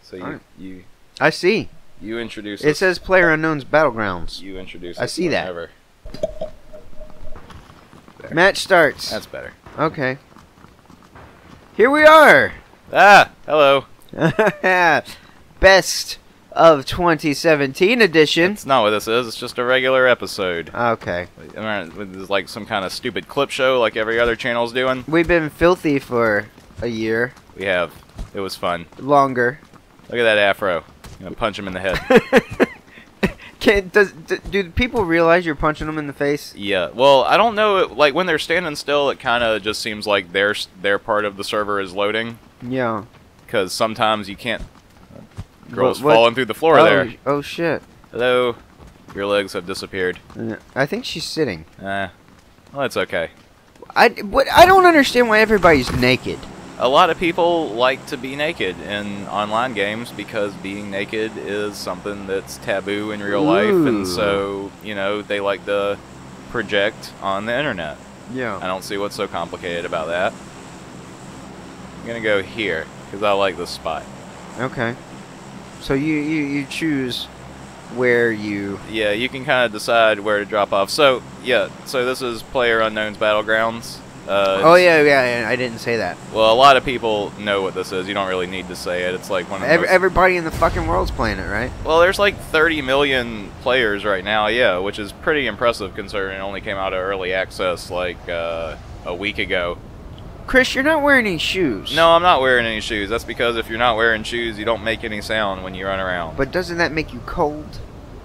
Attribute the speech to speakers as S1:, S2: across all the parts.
S1: So you
S2: I see.
S1: you introduce.
S2: It says PLAYERUNKNOWN'S Battlegrounds.
S1: You introduce.
S2: I see that.
S1: There.
S2: Match starts.
S1: That's better.
S2: Okay. Here we are.
S1: Ah, hello.
S2: Best of 2017 edition.
S1: That's not what this is. It's just a regular episode.
S2: Okay.
S1: It's like some kind of stupid clip show like every other channel's doing.
S2: We've been filthy for a year.
S1: We have. It was fun.
S2: Longer.
S1: Look at that afro. I'm gonna punch him in the head.
S2: Do people realize you're punching them in the face?
S1: Yeah. Well, I don't know. Like when they're standing still, it kind of just seems like their part of the server is loading.
S2: Yeah.
S1: Because sometimes you can't. Girl's falling through the floor there.
S2: Oh shit.
S1: Hello. Your legs have disappeared.
S2: I think she's sitting.
S1: Well, that's okay.
S2: I don't understand why everybody's naked.
S1: A lot of people like to be naked in online games because being naked is something that's taboo in real life, and so, you know, they like to project on the internet.
S2: Yeah.
S1: I don't see what's so complicated about that. I'm gonna go here because I like this spot.
S2: Okay. So you choose where you...
S1: Yeah, you can kind of decide where to drop off. So, yeah, so this is PLAYERUNKNOWN'S Battlegrounds.
S2: Oh, yeah, I didn't say that.
S1: Well, a lot of people know what this is. You don't really need to say it. It's like one of the
S2: everybody in the fucking world's playing it, right?
S1: Well, there's like 30 million players right now, yeah, which is pretty impressive considering it only came out of early access like a week ago.
S2: Chris, you're not wearing any shoes.
S1: No, I'm not wearing any shoes. That's because if you're not wearing shoes, you don't make any sound when you run around.
S2: But doesn't that make you cold?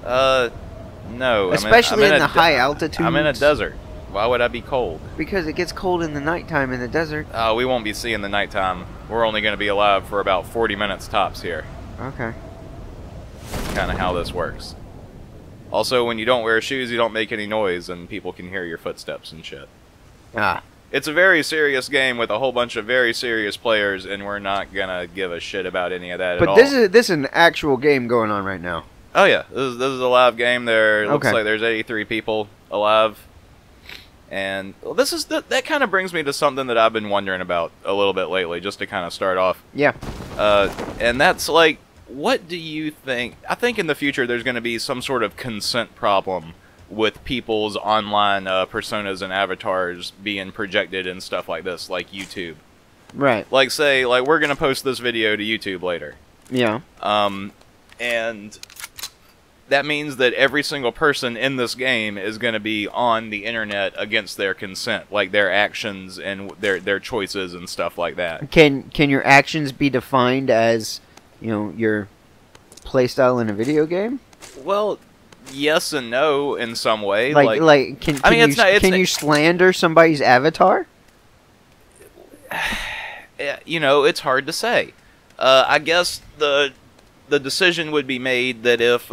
S1: No.
S2: Especially in the high altitudes.
S1: I'm in a desert. Why would I be cold?
S2: Because it gets cold in the nighttime in the desert.
S1: We won't be seeing the nighttime. We're only going to be alive for about 40 minutes tops here.
S2: Okay.
S1: Kind of how this works. Also, when you don't wear shoes, you don't make any noise, and people can hear your footsteps and shit.
S2: Ah.
S1: It's a very serious game with a whole bunch of very serious players, and we're not going to give a shit about any of that at all.
S2: But this is an actual game going on right now.
S1: Oh, yeah. This is a live game. There looks like there's 83 people alive. And well, this is that kind of brings me to something that I've been wondering about a little bit lately, just to kind of start off.
S2: Yeah.
S1: And that's like, what do you think? I think in the future there's going to be some sort of consent problem with people's online personas and avatars being projected and stuff like this, like YouTube.
S2: Right.
S1: Like, say, like we're going to post this video to YouTube later.
S2: Yeah.
S1: And that means that every single person in this game is going to be on the internet against their consent, like their actions and their choices and stuff like that.
S2: Can your actions be defined as, you know, your playstyle in a video game?
S1: Well, yes and no in some way.
S2: Can you slander somebody's avatar?
S1: You know, it's hard to say. I guess the decision would be made that if,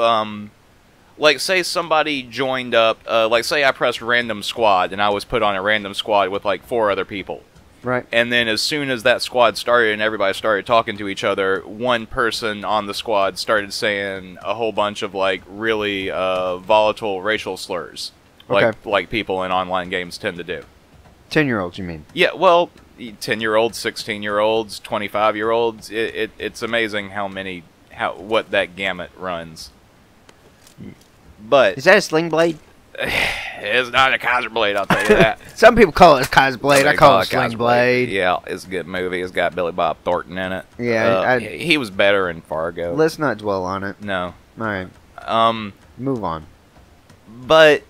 S1: like, say somebody joined up, like, say I pressed random squad, and I was put on a random squad with, like, 4 other people.
S2: Right.
S1: And then as soon as that squad started and everybody started talking to each other, one person on the squad started saying a whole bunch of, like, really volatile racial slurs.
S2: Okay.
S1: Like people in online games tend to do.
S2: 10-year-olds, you mean?
S1: Yeah, well, 10-year-olds, 16-year-olds, 25-year-olds. It's amazing what that gamut runs. But
S2: is that a sling blade?
S1: It's not a Kaiser blade, I'll tell you that.
S2: Some people call it a Kaiser blade. I call it a sling blade.
S1: Yeah, it's a good movie. It's got Billy Bob Thornton in it.
S2: Yeah,
S1: he was better in Fargo.
S2: Let's not dwell on it.
S1: No.
S2: All right. Move on.
S1: But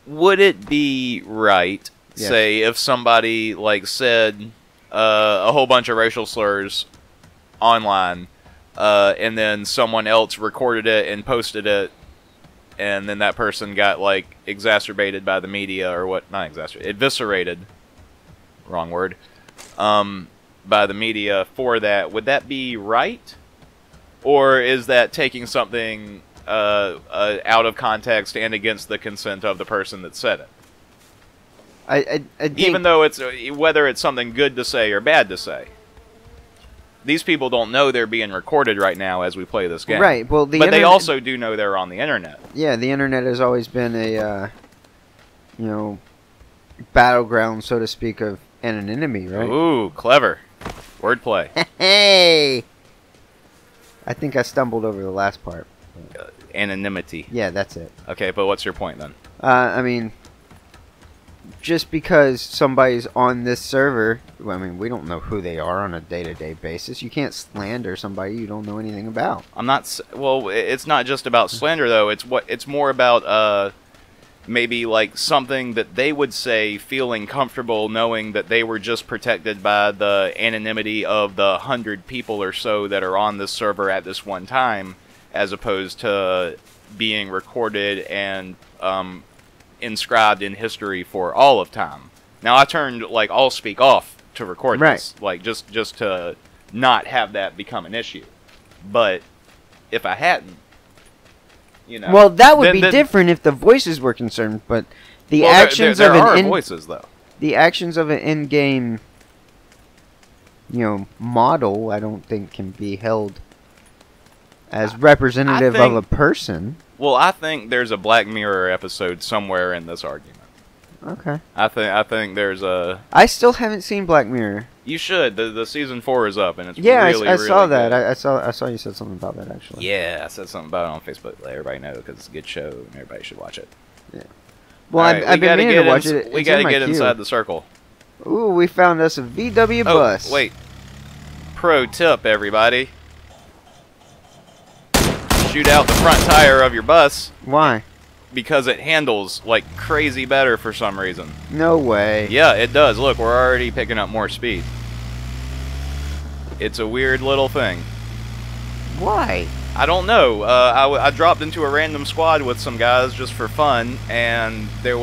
S1: would it be right, say, if somebody like said a whole bunch of racial slurs online, and then someone else recorded it and posted it, and then that person got, like, exacerbated by the media, or what, not exacerbated, eviscerated, wrong word, by the media for that, would that be right? Or is that taking something out of context and against the consent of the person that said it?
S2: I think
S1: even though it's, whether it's something good to say or bad to say. These people don't know they're being recorded right now as we play this game.
S2: Right. Well,
S1: but they also do know they're on the internet.
S2: Yeah, the internet has always been a, you know, battleground, so to speak, of anonymity, right?
S1: Ooh, clever. Wordplay.
S2: Hey! I think I stumbled over the last part.
S1: Anonymity.
S2: Yeah, that's it.
S1: Okay, but what's your point then?
S2: I mean, just because somebody's on this server, I mean, we don't know who they are on a day-to-day basis. You can't slander somebody you don't know anything about.
S1: I'm not. Well, it's not just about slander though. It's more about maybe like something that they would say, feeling comfortable knowing that they were just protected by the anonymity of the 100 people or so that are on this server at this one time, as opposed to being recorded and inscribed in history for all of time. Now I turned like all speak off to record this, like just to not have that become an issue. But if I hadn't, you know,
S2: well, that would be different if the voices were concerned. But the actions
S1: there are voices though.
S2: The actions of an in-game, you know, model, I don't think can be held as representative of a person.
S1: Well, I think there's a Black Mirror episode somewhere in this argument.
S2: Okay.
S1: I think there's a.
S2: I still haven't seen Black Mirror.
S1: You should. The season 4 is up, and it's
S2: really,
S1: I
S2: saw that.
S1: Good.
S2: I saw you said something about that actually.
S1: Yeah, I said something about it on Facebook. Let everybody know because it's a good show, and everybody should watch it.
S2: Yeah. Well,
S1: right,
S2: I've been meaning to watch it.
S1: We gotta get inside the circle.
S2: Ooh, we found us a VW bus.
S1: Wait. Pro tip, everybody. Shoot out the front tire of your bus.
S2: Why?
S1: Because it handles like crazy better for some reason.
S2: No way.
S1: Yeah, it does. Look, we're already picking up more speed. It's a weird little thing.
S2: Why?
S1: I don't know. I dropped into a random squad with some guys just for fun, and it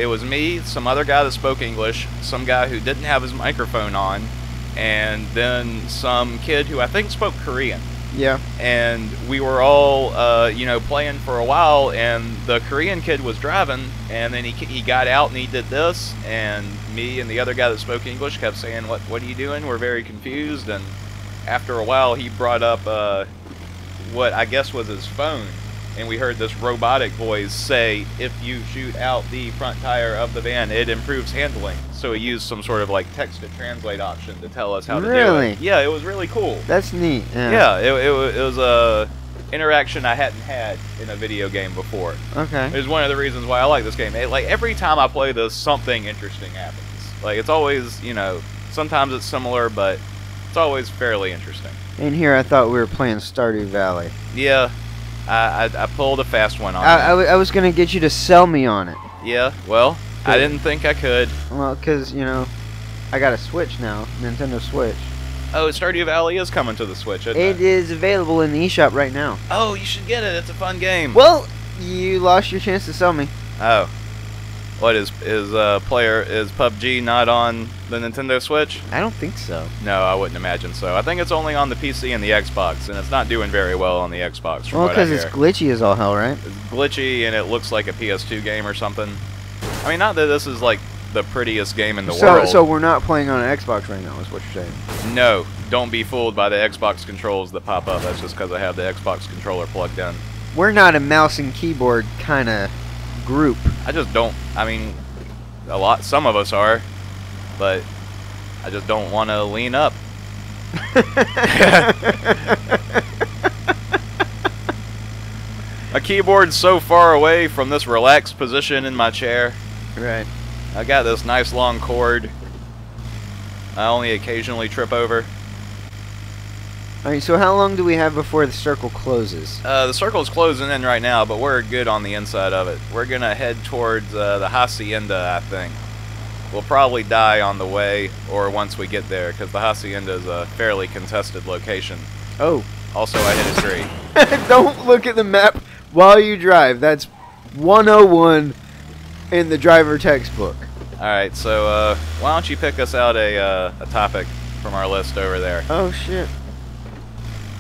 S1: was me, some other guy that spoke English, some guy who didn't have his microphone on, and then some kid who I think spoke Korean.
S2: Yeah.
S1: And we were all, you know, playing for a while, and the Korean kid was driving, and then he got out and he did this, and me and the other guy that spoke English kept saying, what are you doing? We're very confused, and after a while he brought up what I guess was his phone, and we heard this robotic voice say, if you shoot out the front tire of the van, it improves handling. So he used some sort of like text-to-translate option to tell us how to do it. Yeah, it was really cool.
S2: That's neat.
S1: Yeah, it was a interaction I hadn't had in a video game before.
S2: Okay.
S1: It was one of the reasons why I like this game. Like, every time I play this, something interesting happens. Like, it's always, you know, sometimes it's similar, but it's always fairly interesting.
S2: In here, I thought we were playing Stardew Valley.
S1: Yeah, I pulled a fast one on
S2: I was going to get you to sell me on it.
S1: Yeah, well, I didn't think I could.
S2: Well, because, you know, I got a Switch now, Nintendo Switch.
S1: Oh, Stardew Valley is coming to the Switch, isn't it?
S2: It is available in the eShop right now.
S1: Oh, you should get it. It's a fun game.
S2: Well, you lost your chance to sell me.
S1: Oh. What is PUBG not on the Nintendo Switch?
S2: I don't think so.
S1: No, I wouldn't imagine so. I think it's only on the PC and the Xbox, and it's not doing very well on the Xbox. From
S2: well,
S1: because
S2: it's glitchy as all hell, right?
S1: It's glitchy, and it looks like a PS2 game or something. I mean, not that this is like the prettiest game in the world.
S2: So we're not playing on an Xbox right now, is what you're saying?
S1: No, don't be fooled by the Xbox controls that pop up. That's just because I have the Xbox controller plugged in.
S2: We're not a mouse and keyboard kind of group.
S1: I just don't. I mean, some of us are, but I just don't want to lean up. My keyboard's so far away from this relaxed position in my chair.
S2: Right.
S1: I got this nice long cord I only occasionally trip over.
S2: Alright, so how long do we have before the circle closes?
S1: The circle's closing in right now, but we're good on the inside of it. We're going to head towards the Hacienda, I think. We'll probably die on the way, or once we get there, because the Hacienda is a fairly contested location.
S2: Oh.
S1: Also, I hit a tree.
S2: Don't look at the map while you drive. That's 101 in the driver textbook.
S1: Alright, so why don't you pick us out a topic from our list over there?
S2: Oh, shit.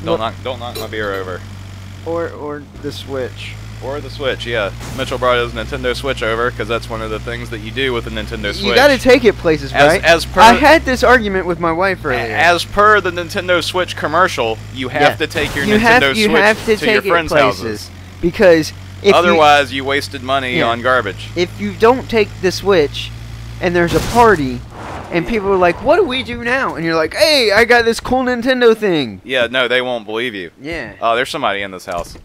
S1: Don't knock my beer over.
S2: Or the Switch.
S1: Or the Switch, yeah. Mitchell brought his Nintendo Switch over, because that's one of the things that you do with the Nintendo Switch.
S2: You gotta take it places, right? I had this argument with my wife earlier.
S1: As per the Nintendo Switch commercial, you have to take your Nintendo Switch to your friends' houses.
S2: Because if
S1: otherwise, you wasted money on garbage.
S2: If you don't take the Switch, and there's a party, And people are like, what do we do now? And you're like, hey, I got this cool Nintendo thing.
S1: Yeah, no, they won't believe you.
S2: Yeah.
S1: Oh, there's somebody in this house.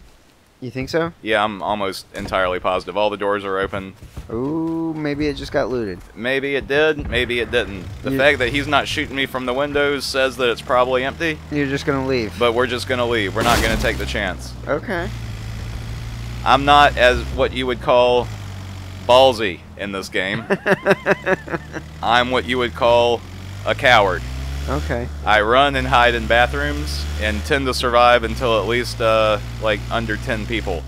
S2: You think so?
S1: Yeah, I'm almost entirely positive. All the doors are open.
S2: Ooh, maybe it just got looted.
S1: Maybe it did, maybe it didn't. The fact that he's not shooting me from the windows says that it's probably empty.
S2: You're just going to leave.
S1: But we're just going to leave. We're not going to take the chance.
S2: Okay.
S1: I'm not as what you would call ballsy in this game. I'm what you would call a coward.
S2: Okay.
S1: I run and hide in bathrooms and tend to survive until at least like under 10 people.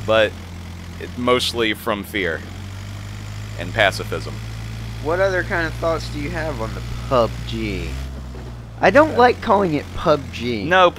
S1: But mostly from fear and pacifism.
S2: What other kind of thoughts do you have on the PUBG? I don't like calling it PUBG.
S1: No,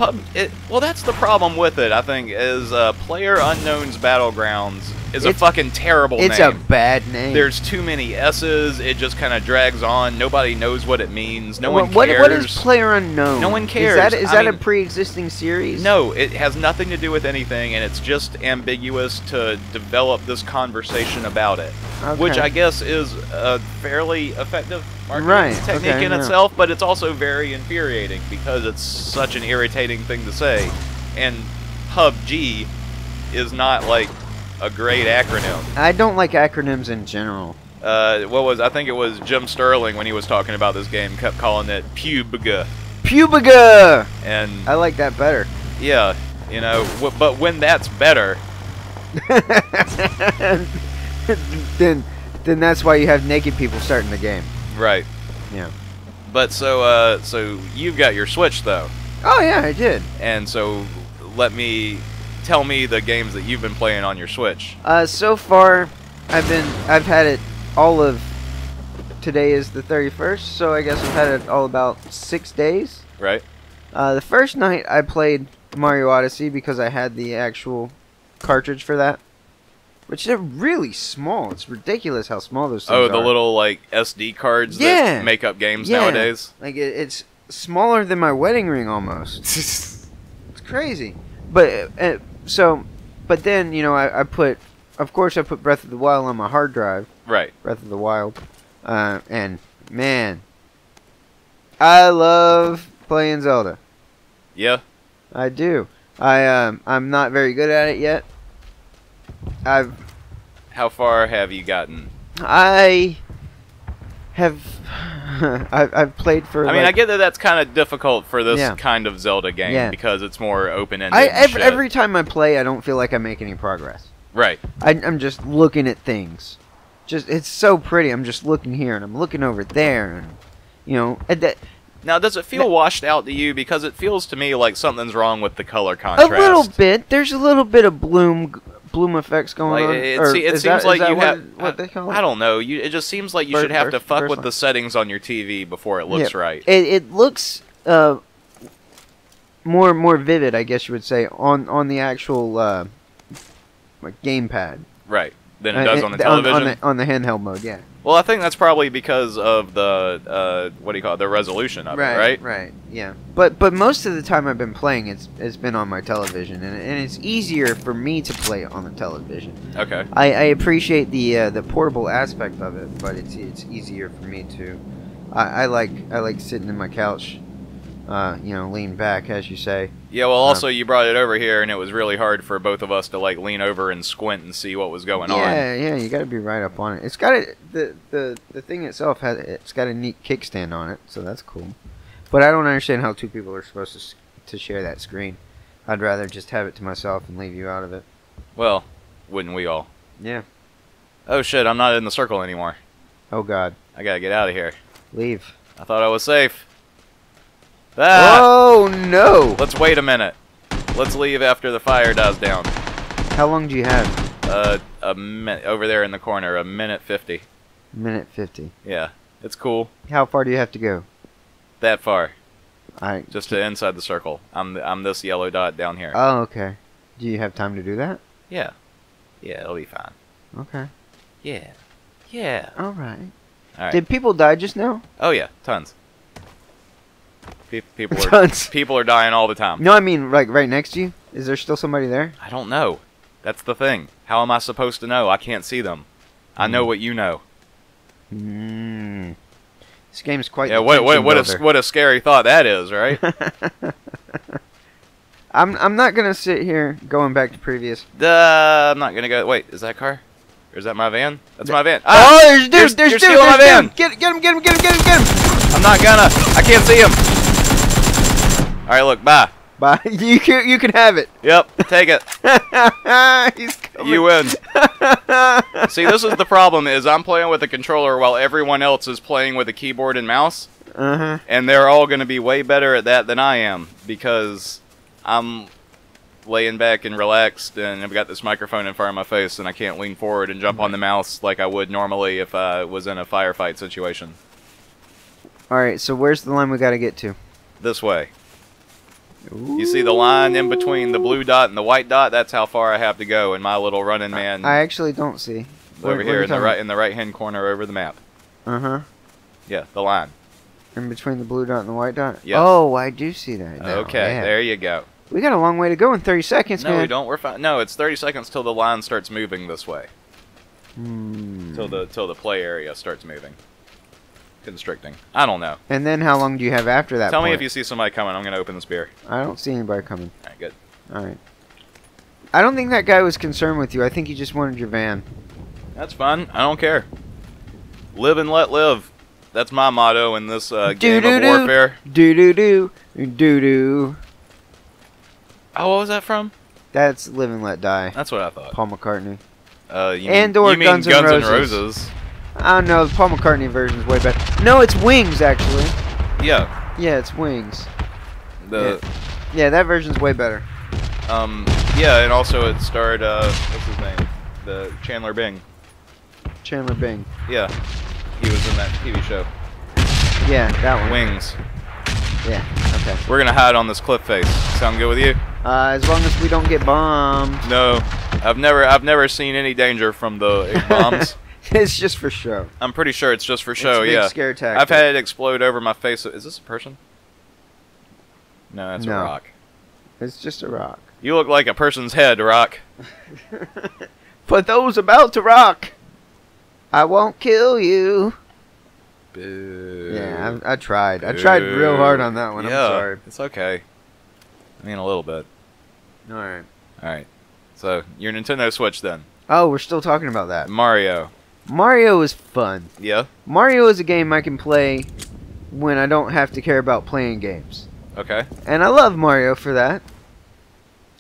S1: well, that's the problem with it, I think, is PLAYERUNKNOW'S Battlegrounds is a fucking terrible name.
S2: It's a bad name.
S1: There's too many S's. It just kind of drags on. Nobody knows what it means. No one cares.
S2: What is PLAYERUNKNOWN?
S1: No one cares.
S2: Is that a pre-existing series?
S1: No, it has nothing to do with anything, and it's just ambiguous to develop this conversation about it.
S2: Okay.
S1: Which I guess is a fairly effective marketing technique in itself, but it's also very infuriating because it's such an irritating thing to say. And PUBG is not like a great acronym.
S2: I don't like acronyms in general.
S1: I think it was Jim Sterling when he was talking about this game kept calling it PUBG.
S2: PUBG!
S1: And
S2: I like that better.
S1: Yeah, you know, but when that's better,
S2: then that's why you have naked people starting the game.
S1: Right.
S2: Yeah.
S1: But so you've got your Switch though.
S2: Oh yeah, I did.
S1: And so tell me the games that you've been playing on your Switch.
S2: So far I've had it all of today is the 31st, so I guess I've had it all about 6 days.
S1: Right.
S2: The first night I played Mario Odyssey because I had the actual cartridge for that. Which they're really small. It's ridiculous how small those things are.
S1: Oh, the little like SD cards that make up games nowadays.
S2: Like it's smaller than my wedding ring almost. It's crazy. But but then I put Breath of the Wild on my hard drive.
S1: Right.
S2: Breath of the Wild, and man, I love playing Zelda.
S1: Yeah.
S2: I do. I'm not very good at it yet.
S1: How far have you gotten?
S2: I have. I've played for.
S1: I mean, I get that that's kind of difficult for this kind of Zelda game because it's more open-ended.
S2: Every time I play, I don't feel like I make any progress.
S1: Right.
S2: I'm just looking at things. It's so pretty. I'm just looking here and I'm looking over there, and
S1: Now, does it feel washed out to you? Because it feels to me like something's wrong with the color contrast.
S2: A little bit. There's a little bit of bloom effects going on.
S1: It seems like you have.
S2: What they call it?
S1: I don't know. It just seems like you should have to fuck with the settings on your TV before it looks right.
S2: It looks more vivid, I guess you would say, on the actual gamepad.
S1: Right. Than it does on the television.
S2: On the handheld mode, yeah.
S1: Well, I think that's probably because of the the resolution of it, right?
S2: Right, yeah. But most of the time I've been playing, it's been on my television, and it's easier for me to play it on the television.
S1: Okay.
S2: I appreciate the portable aspect of it, but it's easier for me to. I like sitting in my couch, lean back, as you say.
S1: Yeah, well, also you brought it over here, and it was really hard for both of us to like lean over and squint and see what was going on.
S2: Yeah, you got to be right up on it. It's got the thing itself it's got a neat kickstand on it, so that's cool. But I don't understand how two people are supposed to share that screen. I'd rather just have it to myself and leave you out of it.
S1: Well, wouldn't we all?
S2: Yeah.
S1: Oh shit! I'm not in the circle anymore.
S2: Oh god.
S1: I gotta get out of here.
S2: Leave.
S1: I thought I was safe. Ah!
S2: Oh no!
S1: Let's wait a minute. Let's leave after the fire dies down.
S2: How long do you have?
S1: A minute over there in the corner. A minute 50.
S2: Minute 50.
S1: Yeah, it's cool.
S2: How far do you have to go?
S1: That far.
S2: Alright.
S1: Just to inside the circle. I'm this yellow dot down here.
S2: Oh, okay. Do you have time to do that?
S1: Yeah. Yeah, it'll be fine.
S2: Okay.
S1: Yeah. Yeah.
S2: Alright.
S1: Alright.
S2: Did people die just now?
S1: Oh yeah, tons. People are dying all the time.
S2: No, I mean, like, right next to you? Is there still somebody there?
S1: I don't know. That's the thing. How am I supposed to know? I can't see them. I know what you know.
S2: This game is quite.
S1: Yeah, what a scary thought that is, right?
S2: I'm not gonna sit here going back to previous.
S1: I'm not gonna go. Wait, is that car? Or is that my van? That's my van.
S2: Ah, oh, there's dude.
S1: You're stealing my van.
S2: Get him!
S1: I'm not gonna. I can't see him. All right, look. Bye.
S2: Bye. You can have it.
S1: Yep. Take it.
S2: He's coming.
S1: You win. See, this is the problem. Is I'm playing with a controller while everyone else is playing with a keyboard and mouse. And they're all gonna be way better at that than I am because I'm laying back and relaxed, and I've got this microphone in front of my face, and I can't lean forward and jump on the mouse like I would normally if I was in a firefight situation.
S2: Alright, so where's the line we gotta get to?
S1: This way. Ooh. You see the line in between the blue dot and the white dot? That's how far I have to go in my little running man.
S2: I actually don't see.
S1: Over here in the right hand corner over the map. Yeah, the line.
S2: In between the blue dot and the white dot?
S1: Yes.
S2: Oh, I do see that now.
S1: Okay,
S2: yeah.
S1: There you go.
S2: We got a long way to go in 30 seconds, man.
S1: No, we don't. We're fine. No, it's 30 seconds till the line starts moving this way. Till the play area starts moving. Constricting. I don't know.
S2: And then how long do you have after that
S1: Tell
S2: point?
S1: me if you see somebody coming. I'm going to open this beer.
S2: I don't see anybody coming.
S1: Alright, good.
S2: Alright. I don't think that guy was concerned with you. I think he just wanted your van.
S1: That's fine. I don't care. Live and let live. That's my motto in this game of warfare.
S2: Do-do-do.
S1: Oh, what was that from?
S2: That's Live and Let Die.
S1: That's what I thought.
S2: Paul McCartney.
S1: You mean Guns N' Roses.
S2: I don't know. The Paul McCartney version is way better. No, it's Wings, actually.
S1: Yeah.
S2: Yeah, it's Wings. Yeah, that version's way better.
S1: Yeah, and also it starred, what's his name? The Chandler Bing.
S2: Chandler Bing.
S1: Yeah. He was in that TV show.
S2: Yeah, that one.
S1: Wings.
S2: Yeah, okay.
S1: We're gonna hide on this cliff face. Sound good with you?
S2: As long as we don't get bombed.
S1: No. I've never seen any danger from the bombs.
S2: It's just for show.
S1: I'm pretty sure it's just for show,
S2: it's a big scare tactic.
S1: I've had it explode over my face. Is this a person? No, that's a rock.
S2: It's just a rock.
S1: You look like a person's head, Rock.
S2: For those about to rock, I won't kill you.
S1: Boo.
S2: Yeah, I tried. I tried real hard on that one.
S1: Yeah,
S2: I'm sorry.
S1: It's okay. I mean, a little bit.
S2: Alright.
S1: Alright. So, your Nintendo Switch then.
S2: Oh, we're still talking about that.
S1: Mario.
S2: Mario is fun.
S1: Yeah?
S2: Mario is a game I can play when I don't have to care about playing games.
S1: Okay.
S2: And I love Mario for that.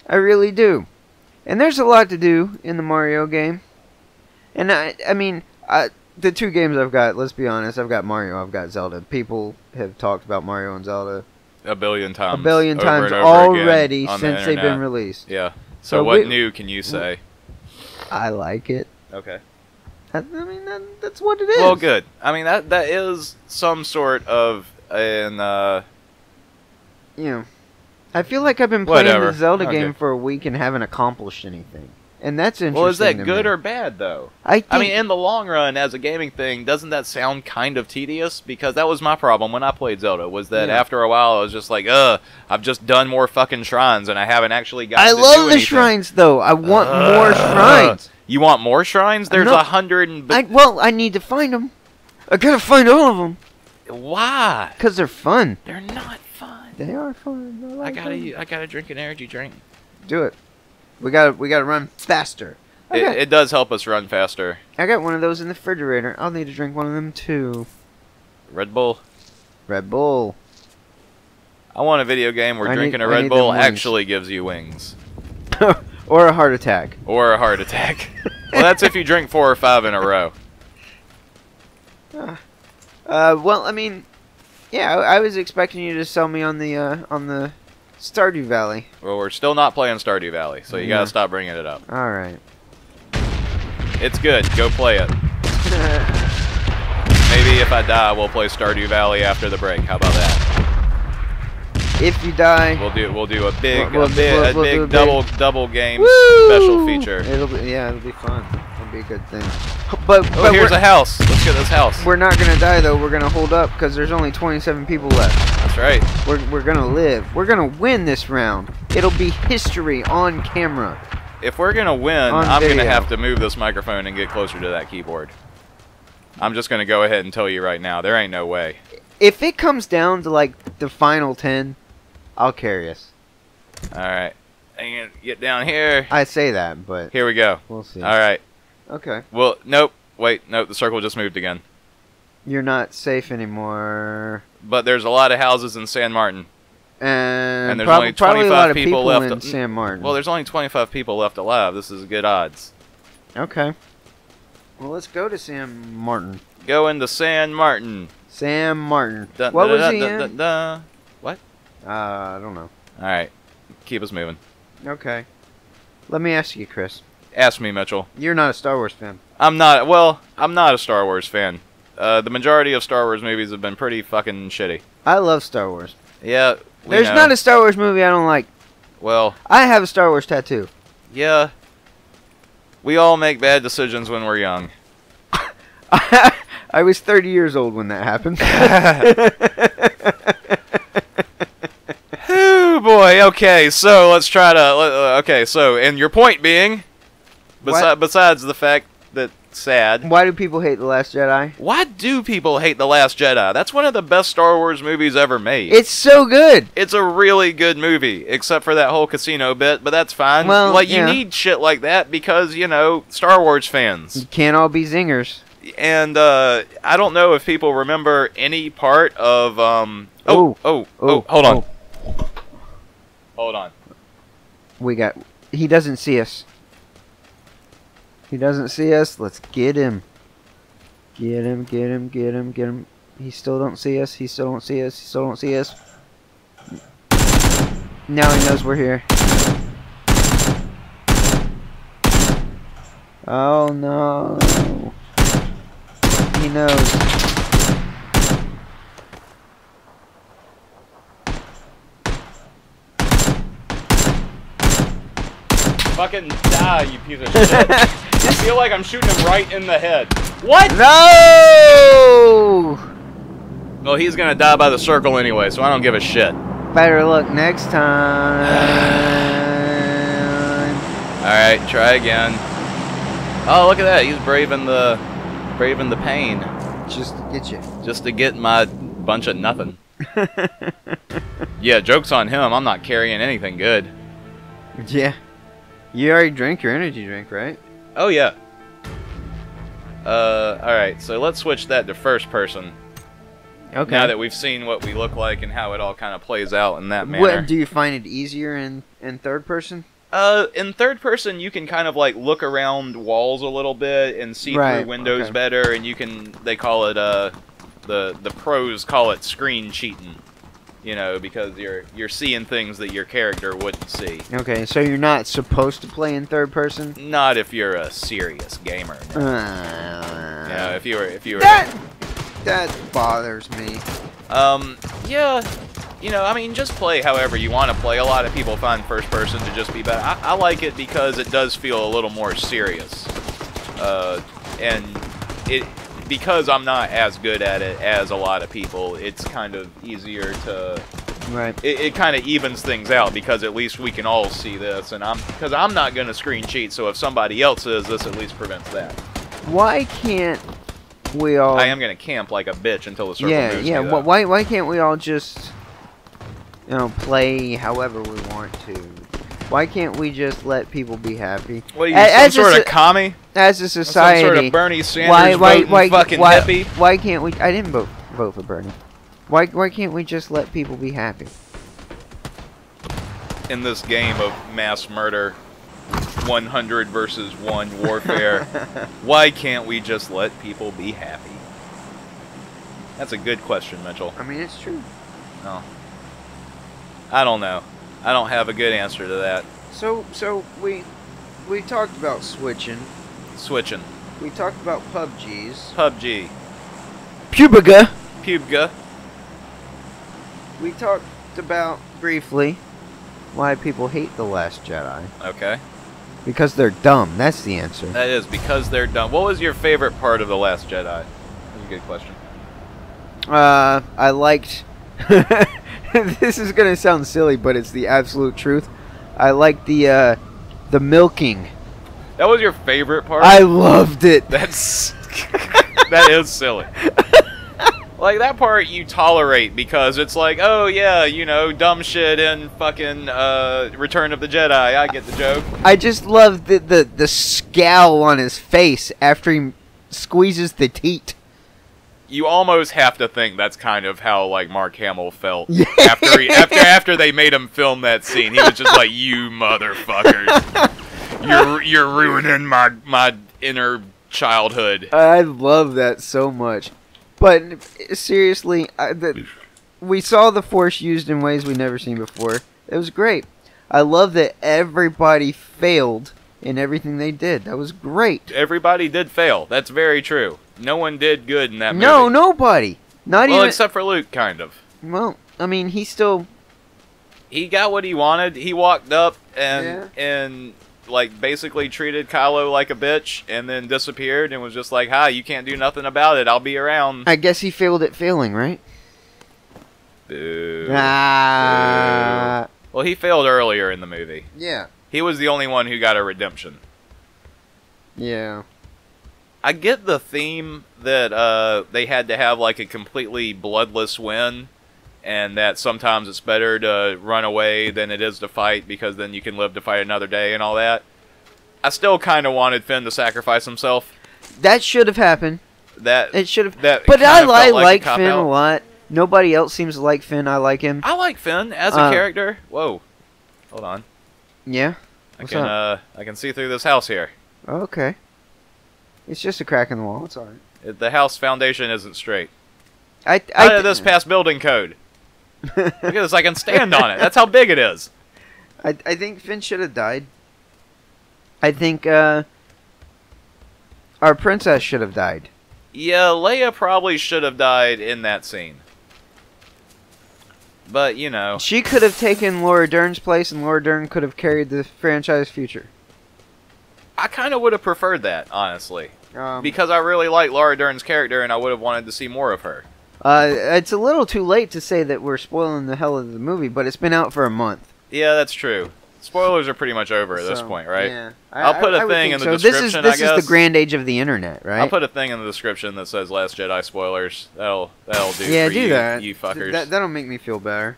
S2: I really do. And there's a lot to do in the Mario game. And I mean, the two games I've got, let's be honest, I've got Mario, I've got Zelda. People have talked about Mario and Zelda
S1: a billion times.
S2: A billion times
S1: over
S2: already since they've been released.
S1: Yeah. So what new can you say?
S2: I like it.
S1: Okay.
S2: I mean, that's what it is.
S1: Well, good. I mean, that is some sort of an,
S2: you know, I feel like I've been playing the Zelda game for a week and haven't accomplished anything. And that's interesting.
S1: Well, is that good or bad, though? I mean, in the long run, as a gaming thing, doesn't that sound kind of tedious? Because that was my problem when I played Zelda, was that after a while, I was just like, I've just done more fucking shrines, and I haven't actually got to do anything. I love the
S2: shrines, though. I want more shrines.
S1: You want more shrines? There's 100 and...
S2: well, I need to find them. I gotta find all of them.
S1: Why?
S2: Because they're fun.
S1: They're not fun.
S2: They are fun.
S1: I gotta drink an energy drink.
S2: Do it. We gotta run faster.
S1: It does help us run faster.
S2: I got one of those in the refrigerator. I'll need to drink one of them too.
S1: Red Bull.
S2: Red Bull.
S1: I want a video game where drinking a Red Bull actually gives you wings.
S2: Or a heart attack.
S1: Or a heart attack. Well, that's if you drink 4 or 5 in a row.
S2: Well, I mean, yeah, I was expecting you to sell me on the Stardew Valley.
S1: Well, we're still not playing Stardew Valley, so you gotta stop bringing it up.
S2: Alright.
S1: It's good. Go play it. Maybe if I die, we'll play Stardew Valley after the break. How about that?
S2: If you die,
S1: we'll do a big double game
S2: Woo!
S1: Special feature.
S2: It'll be fun. It'll be a good thing. But
S1: here's a house. Let's get this house.
S2: We're not gonna die though. We're gonna hold up because there's only 27 people left.
S1: That's right.
S2: We're gonna live. We're gonna win this round. It'll be history on camera.
S1: If we're gonna win, I'm gonna have to move this microphone and get closer to that keyboard. I'm just gonna go ahead and tell you right now, there ain't no way.
S2: If it comes down to like the final 10, I'll carry us.
S1: All right, and get down here.
S2: I say that, but
S1: here we go.
S2: We'll see.
S1: All right.
S2: Okay.
S1: Well, nope. Wait, nope. The circle just moved again.
S2: You're not safe anymore.
S1: But there's a lot of houses in San Martin.
S2: And
S1: there's only 25 people left
S2: in San Martin.
S1: Well, there's only 25 people left alive. This is good odds.
S2: Okay. Well, let's go to San Martin.
S1: Go into San Martin.
S2: Sam Martin. What was he in?
S1: What?
S2: I don't know.
S1: All right. Keep us moving.
S2: Okay. Let me ask you, Chris.
S1: Ask me, Mitchell.
S2: You're not a Star Wars fan.
S1: I'm not. Well, I'm not a Star Wars fan. The majority of Star Wars movies have been pretty fucking shitty.
S2: I love Star Wars.
S1: Yeah.
S2: There's not a Star Wars movie I don't like.
S1: Well,
S2: I have a Star Wars tattoo.
S1: Yeah. We all make bad decisions when we're young.
S2: I was 30 years old when that happened.
S1: Oh boy. Okay, so let's try to. Okay, so and your point being, besides the fact that sad.
S2: Why do people hate The Last Jedi?
S1: Why do people hate The Last Jedi? That's one of the best Star Wars movies ever made.
S2: It's so good.
S1: It's a really good movie, except for that whole casino bit, but that's fine.
S2: Well,
S1: like, you need shit like that because, you know, Star Wars fans.
S2: You can't all be zingers.
S1: And, I don't know if people remember any part of, hold on. Hold on.
S2: He doesn't see us. He doesn't see us. Let's get him. Get him, get him, get him, get him. He still don't see us. He still don't see us. He still don't see us. Now he knows we're here. Oh no. He knows.
S1: Fucking die, you piece of shit. I feel like I'm shooting him right in the head. What?
S2: No!
S1: Well, he's gonna die by the circle anyway, so I don't give a shit.
S2: Better luck next time.
S1: Alright, try again. Oh, look at that. He's braving the pain.
S2: Just to get you.
S1: Just to get my bunch of nothing. Yeah, joke's on him. I'm not carrying anything good.
S2: Yeah. You already drank your energy drink, right?
S1: Oh, yeah. Alright, so let's switch that to first person.
S2: Okay.
S1: Now that we've seen what we look like and how it all kind of plays out in that manner.
S2: Do you find it easier in third person?
S1: In third person, you can kind of like look around walls a little bit and see through windows better, and you can. They call it the pros call it screen cheating, you know, because you're seeing things that your character wouldn't see.
S2: Okay, so you're not supposed to play in third person?
S1: Not if you're a serious gamer. Yeah, if you were.
S2: That bothers me.
S1: Yeah. You know, I mean, just play however you want to play. A lot of people find first person to just be better. I like it because it does feel a little more serious. And because I'm not as good at it as a lot of people, it's kind of easier to...
S2: Right.
S1: It kind of evens things out because at least we can all see this. And because I'm not going to screen cheat, so if somebody else is, this at least prevents that.
S2: Why can't we all...
S1: I am going to camp like a bitch until the circle moves me, though.
S2: Why can't we all just... You know, play however we want to. Why can't we just let people be happy?
S1: What are you, some sort of commie?
S2: As a society,
S1: some sort of Bernie Sanders fucking hippie?
S2: Why can't we? I didn't vote for Bernie. Why can't we just let people be happy?
S1: In this game of mass murder, 100 versus 1 warfare, why can't we just let people be happy? That's a good question, Mitchell.
S2: I mean, it's true.
S1: No. I don't know. I don't have a good answer to that.
S2: So we talked about switching.
S1: Switching.
S2: We talked about PUBGs.
S1: PUBG.
S2: PUBG. We talked about briefly why people hate The Last Jedi.
S1: Okay.
S2: Because they're dumb. That's the answer.
S1: That is because they're dumb. What was your favorite part of The Last Jedi? That's a good question.
S2: I liked. This is gonna sound silly, but it's the absolute truth. I like the milking.
S1: That was your favorite part?
S2: I loved it.
S1: That's... That is silly. Like, that part you tolerate because it's like, oh, yeah, you know, dumb shit in fucking Return of the Jedi. I get the joke.
S2: I just love the scowl on his face after he squeezes the teat.
S1: You almost have to think that's kind of how, like, Mark Hamill felt
S2: Yeah.
S1: after they made him film that scene. He was just like, you motherfuckers. You're ruining my inner childhood.
S2: I love that so much. But seriously, we saw the Force used in ways we've never seen before. It was great. I love that everybody failed in everything they did. That was great.
S1: Everybody did fail. That's very true. No one did good in that movie.
S2: No, nobody. Not even.
S1: Well, except for Luke, kind of.
S2: Well, I mean, he still.
S1: He got what he wanted. He walked up and like basically treated Kylo like a bitch, and then disappeared and was just like, "Hi, you can't do nothing about it. I'll be around."
S2: I guess he failed at failing, right?
S1: Boo.
S2: Ah.
S1: Boo. Well, he failed earlier in the movie.
S2: Yeah.
S1: He was the only one who got a redemption.
S2: Yeah.
S1: I get the theme that they had to have like a completely bloodless win, and that sometimes it's better to run away than it is to fight because then you can live to fight another day and all that. I still kind of wanted Finn to sacrifice himself.
S2: That should have happened. It should have. But I like Finn a lot. Nobody else seems to like Finn. I like him.
S1: I like Finn as a character. Whoa, hold on.
S2: Yeah.
S1: I can see through this house here.
S2: Okay. It's just a crack in the wall. It's alright.
S1: The house foundation isn't straight.
S2: How
S1: did this pass building code? Look at this, I can stand on it. That's how big it is.
S2: I think Finn should have died. I think our princess should have died.
S1: Yeah, Leia probably should have died in that scene. But, you know.
S2: She could have taken Laura Dern's place, and Laura Dern could have carried the franchise future.
S1: I kind of would have preferred that, honestly. Because I really like Laura Dern's character, and I would have wanted to see more of her.
S2: It's a little too late to say that we're spoiling the hell of the movie, but it's been out for a month.
S1: Yeah, that's true. Spoilers are pretty much over at this point, right?
S2: Yeah.
S1: I'll put a thing in the description, I guess.
S2: This is the grand age of the internet, right?
S1: I'll put a thing in the description that says Last Jedi spoilers. That'll do
S2: yeah,
S1: for you fuckers.
S2: That'll make me feel better.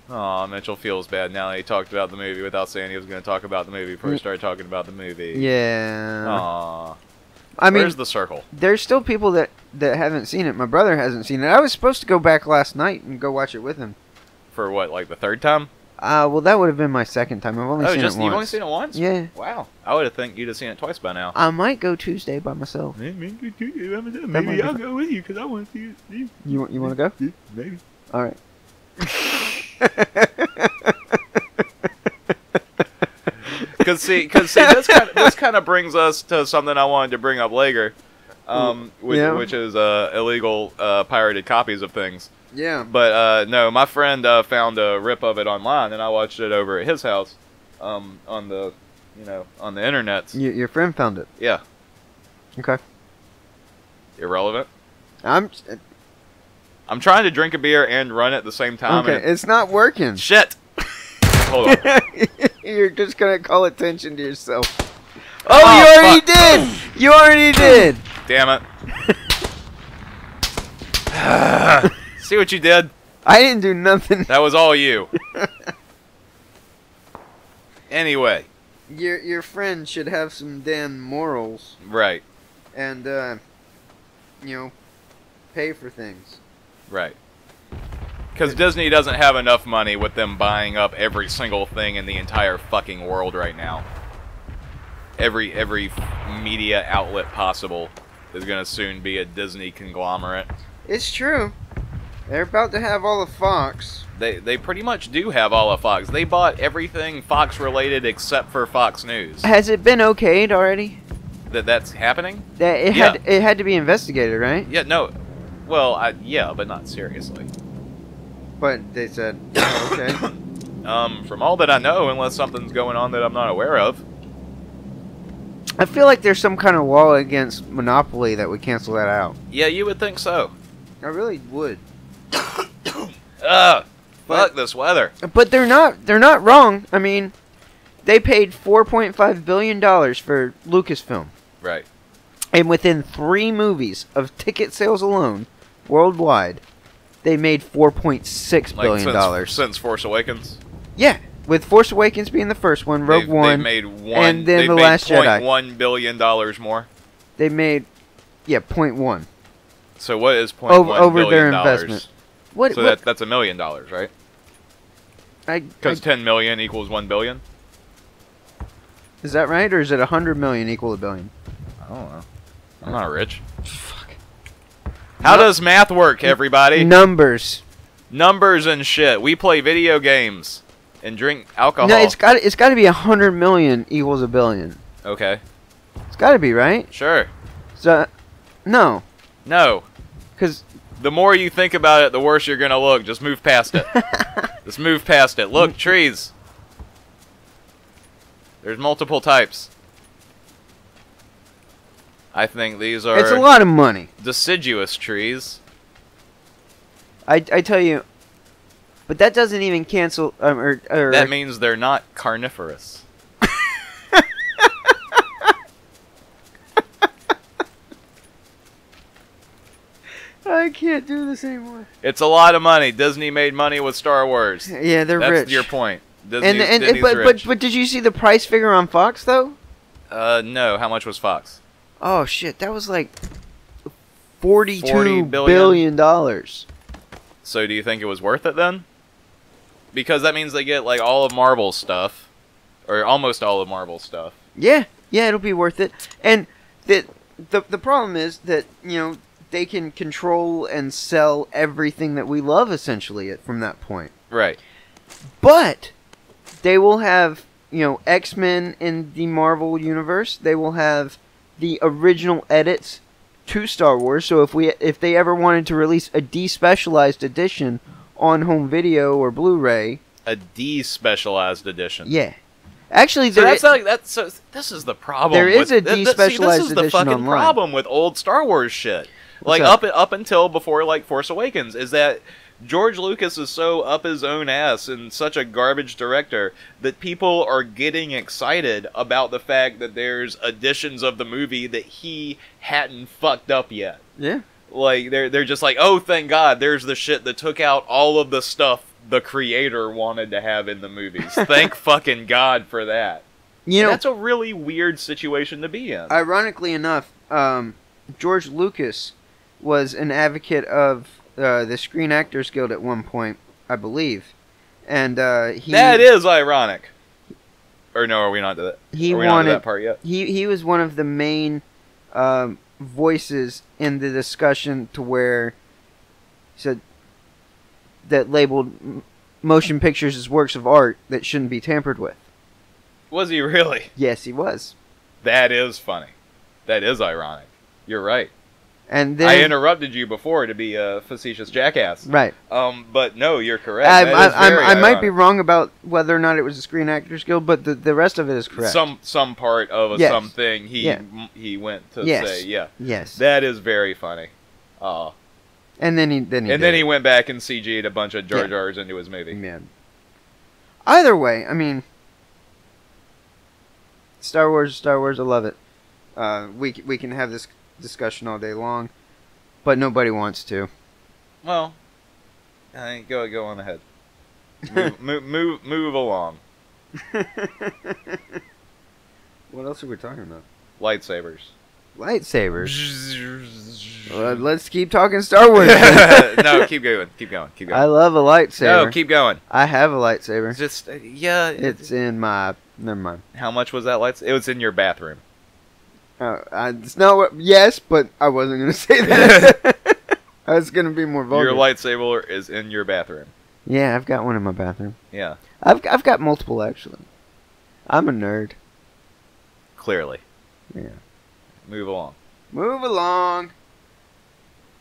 S1: Aw, Mitchell feels bad now that he talked about the movie without saying he was going to talk about the movie before he started talking about the movie.
S2: Yeah.
S1: Aw.
S2: I mean,
S1: where's the circle?
S2: There's still people that haven't seen it. My brother hasn't seen it. I was supposed to go back last night and go watch it with him.
S1: For what, like the third time?
S2: Well, that would have been my second time. I've only seen it once.
S1: You've only seen it once?
S2: Yeah.
S1: Wow. I would have think you'd have seen it twice by now.
S2: I might go Tuesday by myself.
S1: Maybe I'll go with you because I want to see it.
S2: You want to go?
S1: Yeah, maybe.
S2: All right.
S1: Because this kind of brings us to something I wanted to bring up later, which is illegal pirated copies of things.
S2: Yeah.
S1: But no, my friend found a rip of it online, and I watched it over at his house, on the internet.
S2: Your friend found it.
S1: Yeah.
S2: Okay.
S1: Irrelevant.
S2: I'm
S1: trying to drink a beer and run at the same time.
S2: Okay, it's not working.
S1: Shit. Hold on.
S2: You're just gonna call attention to yourself. Oh, you already did! You already did!
S1: Damn it. See what you did?
S2: I didn't do nothing.
S1: That was all you. Anyway.
S2: Your friend should have some damn morals.
S1: Right.
S2: And, pay for things.
S1: Right. Because Disney doesn't have enough money with them buying up every single thing in the entire fucking world right now. Every media outlet possible is going to soon be a Disney conglomerate.
S2: It's true. They're about to have all of Fox.
S1: They pretty much do have all of Fox. They bought everything Fox related except for Fox News.
S2: Has it been okayed already?
S1: That's happening?
S2: It had to be investigated, right?
S1: Yeah, no. Well, yeah, but not seriously.
S2: But they said, okay.
S1: From all that I know, unless something's going on that I'm not aware of.
S2: I feel like there's some kind of law against monopoly that would cancel that out.
S1: Yeah, you would think so.
S2: I really would.
S1: Fuck this weather.
S2: But they're not wrong. I mean, they paid $4.5 billion for Lucasfilm.
S1: Right.
S2: And within 3 movies of ticket sales alone, worldwide, they made $4.6 billion.
S1: Since Force Awakens?
S2: Yeah, with Force Awakens being the first one, Rogue One, and then The Last Jedi.
S1: $1 billion more.
S2: They made, 0.1.
S1: So what is $0.1
S2: over
S1: billion?
S2: their investment.
S1: That's $1 million, right? Because 10 million equals 1 billion.
S2: Is that right, or is it 100 million equal a billion?
S1: I don't know. I'm not rich. Fuck. How does math work, everybody?
S2: Numbers.
S1: Numbers and shit. We play video games and drink alcohol.
S2: No, it's got to be 100 million equals a billion.
S1: Okay.
S2: It's got to be, right?
S1: Sure.
S2: So, no.
S1: No.
S2: Because
S1: the more you think about it, the worse you're gonna look. Just move past it. Just move past it. Look, trees. There's multiple types. I think these are...
S2: It's a lot of money.
S1: Deciduous trees.
S2: I tell you, but that doesn't even cancel...
S1: that means they're not carnivorous.
S2: I can't do this anymore.
S1: It's a lot of money. Disney made money with Star Wars.
S2: Yeah, they're rich.
S1: That's your point. Disney's
S2: rich. But did you see the price figure on Fox, though?
S1: No. How much was Fox?
S2: Oh, shit. That was like $42 billion.
S1: So do you think it was worth it then? Because that means they get like all of Marvel's stuff. Or almost all of Marvel's stuff.
S2: Yeah. Yeah, it'll be worth it. And the problem is that, they can control and sell everything that we love, essentially, from that point.
S1: Right.
S2: But they will have, X-Men in the Marvel universe. They will have the original edits to Star Wars. So if they ever wanted to release a despecialized edition on home video or Blu-ray,
S1: a despecialized edition.
S2: Yeah. Actually,
S1: so this is the problem.
S2: There is a despecialized edition
S1: this is the fucking
S2: online.
S1: problem with old Star Wars shit. Like up until before like Force Awakens is that George Lucas is so up his own ass and such a garbage director that people are getting excited about the fact that there's editions of the movie that he hadn't fucked up yet.
S2: Yeah.
S1: Like they're just like, oh, thank God, there's the shit that took out all of the stuff the creator wanted to have in the movies. Thank fucking God for that. That's a really weird situation to be in.
S2: Ironically enough, George Lucas was an advocate of the Screen Actors Guild at one point, I believe, and
S1: that is ironic. Or no, are we not to that? Not to that part yet?
S2: He was one of the main voices in the discussion to where he said that labeled motion pictures as works of art that shouldn't be tampered with.
S1: Was he really?
S2: Yes, he was.
S1: That is funny. That is ironic. You're right.
S2: And then
S1: I interrupted you before to be a facetious jackass.
S2: Right.
S1: But no, you're correct.
S2: I might be wrong about whether or not it was the Screen Actors Guild, but the rest of it is correct.
S1: Some part of something he went to say, yeah.
S2: Yes.
S1: That is very funny.
S2: And then he
S1: went back and CG'd a bunch of Jar Jars into his movie.
S2: Man. Either way, I mean, Star Wars, I love it. We can have this discussion all day long, but nobody wants to.
S1: Well, go on ahead. Move along.
S2: What else are we talking about?
S1: Lightsabers.
S2: Let's keep talking Star Wars.
S1: No, keep going.
S2: I love a lightsaber.
S1: No, keep going.
S2: I have a lightsaber.
S1: It's just it's
S2: in my. Never mind.
S1: How much was that lightsaber? It was in your bathroom.
S2: It's not yes, but I wasn't going to say that. I was going to be more vulgar.
S1: Your lightsaber is in your bathroom.
S2: Yeah, I've got one in my bathroom.
S1: Yeah.
S2: I've got multiple, actually. I'm a nerd.
S1: Clearly.
S2: Yeah.
S1: Move along.
S2: Move along.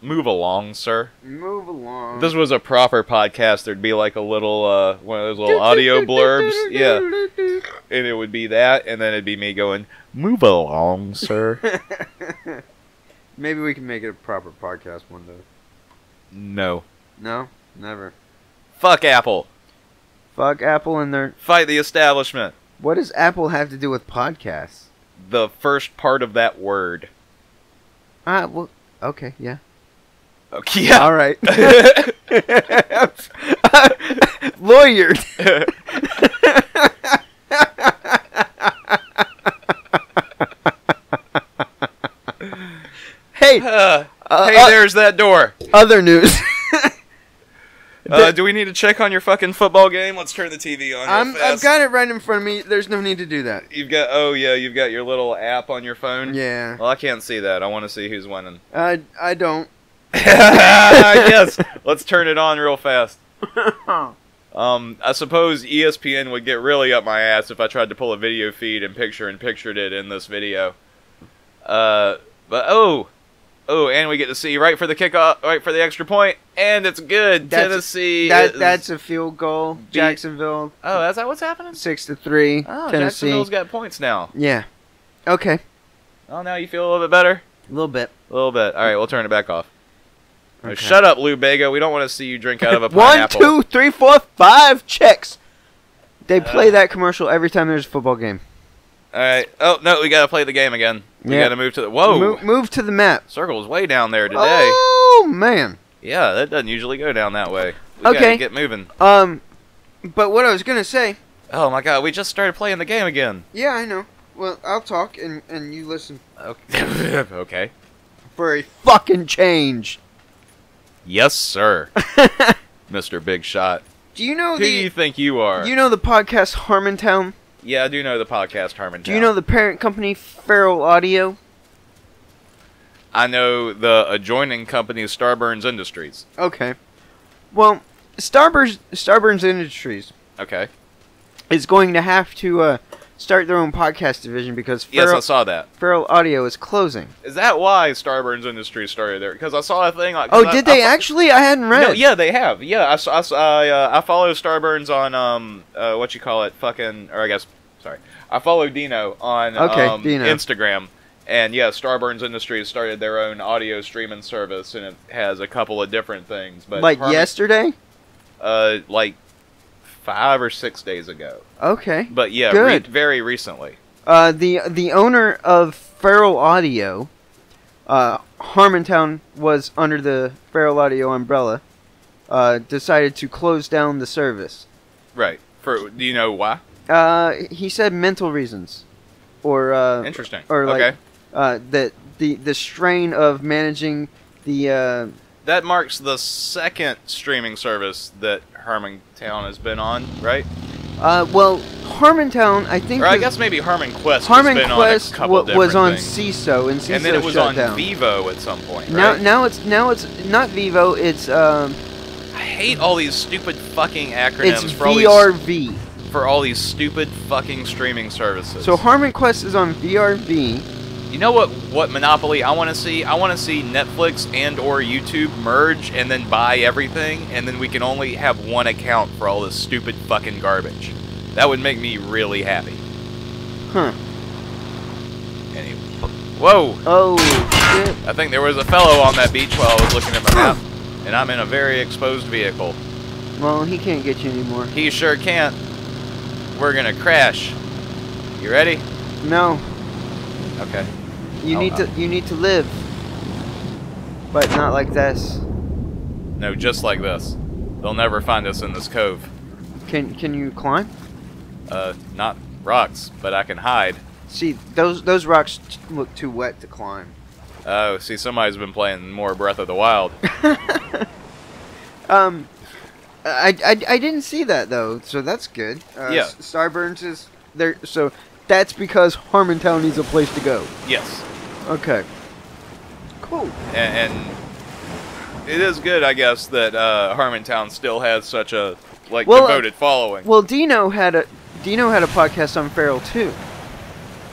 S1: Move along, sir.
S2: Move along.
S1: If this was a proper podcast, there'd be like a little, one of those little audio blurbs. Yeah. And it would be that, and then it'd be me going, move along, sir.
S2: Maybe we can make it a proper podcast one day.
S1: No.
S2: No? Never.
S1: Fuck Apple.
S2: Fuck Apple and their...
S1: Fight the establishment.
S2: What does Apple have to do with podcasts?
S1: The first part of that word.
S2: Well, okay, yeah.
S1: Okay, yeah.
S2: All right. Lawyered. Hey.
S1: There's that door.
S2: Other news.
S1: Do we need to check on your fucking football game? Let's turn the TV on real fast.
S2: I've got it right in front of me. There's no need to do that.
S1: You've got you've got your little app on your phone?
S2: Yeah.
S1: Well, I can't see that. I want to see who's winning.
S2: I don't.
S1: Yes. Let's turn it on real fast. I suppose ESPN would get really up my ass if I tried to pull a video feed and pictured it in this video. But and we get to see right for the kickoff, right for the extra point, and it's good. Tennessee.
S2: That's a field goal. Jacksonville.
S1: Oh, that's what's happening?
S2: 6-3.
S1: Oh,
S2: Tennessee.
S1: Jacksonville's got points now.
S2: Yeah. Okay.
S1: Oh, now you feel a little bit better?
S2: A little bit.
S1: A little bit. All right, we'll turn it back off.
S2: Okay.
S1: Shut up, Lou Bega. We don't want to see you drink out of a pineapple.
S2: 1, 2, 3, 4, 5 checks. They play that commercial every time there's a football game.
S1: All right. Oh no, we gotta play the game again. We gotta move to the
S2: move to the map.
S1: Circle's way down there today.
S2: Oh man.
S1: Yeah, that doesn't usually go down that way. We gotta get moving.
S2: But what I was gonna say.
S1: Oh my God, we just started playing the game again.
S2: Yeah, I know. Well, I'll talk and you listen.
S1: Okay. Okay.
S2: For a fucking change.
S1: Yes, sir. Mr. Big Shot.
S2: Do you know
S1: Who do you think you are?
S2: You know the podcast Harmontown?
S1: Yeah, I do know the podcast Harmontown.
S2: Do you know the parent company Feral Audio?
S1: I know the adjoining company Starburns Industries.
S2: Okay. Well, Starburns Industries.
S1: Okay.
S2: Is going to have to start their own podcast division because
S1: yes, I saw that.
S2: Feral Audio is closing.
S1: Is that why Starburns Industries started there? Because I saw a thing. Like,
S2: did they actually? I hadn't read.
S1: No, yeah, they have. Yeah, I follow Starburns on I follow Dino on
S2: Dino.
S1: Instagram, and yeah, Starburns Industries started their own audio streaming service, and it has a couple of different things. But
S2: like yesterday?
S1: Like 5 or 6 days ago.
S2: Okay.
S1: But yeah, very recently.
S2: The owner of Feral Audio, Harmontown was under the Feral Audio umbrella, decided to close down the service.
S1: Right. Do you know why?
S2: He said mental reasons, or
S1: interesting.
S2: Or like that the strain of managing the.
S1: That marks the second streaming service that Harmontown has been on, right?
S2: Well, Harmontown, I think.
S1: Or I guess maybe Harmon Quest.
S2: Was on CISO, and CISO
S1: and then it was
S2: shut
S1: on
S2: down.
S1: Vivo at some point. Right?
S2: Now it's not Vivo. It's
S1: I hate all these stupid fucking acronyms.
S2: It's
S1: for
S2: VRV.
S1: For all these stupid fucking streaming services.
S2: So Harmon Quest is on VRV.
S1: You know what monopoly I want to see? I want to see Netflix and or YouTube merge and then buy everything, and then we can only have one account for all this stupid fucking garbage. That would make me really happy.
S2: Huh.
S1: Anyway. Whoa!
S2: Oh, shit.
S1: I think there was a fellow on that beach while I was looking at my map, and I'm in a very exposed vehicle.
S2: Well, he can't get you anymore.
S1: He sure can't. We're gonna crash. You ready?
S2: No.
S1: Okay.
S2: You need to live. But not like this.
S1: No, just like this. They'll never find us in this cove.
S2: Can you climb?
S1: Not rocks, but I can hide.
S2: See, those rocks look too wet to climb.
S1: Oh, see, somebody's been playing more Breath of the Wild.
S2: I didn't see that though, so that's good.
S1: Yeah.
S2: Starburns is there, so that's because Harmontown needs a place to go.
S1: Yes.
S2: Okay. Cool.
S1: And it is good, I guess, that Harmontown still has such a devoted following.
S2: Well, Dino had a podcast on Feral too.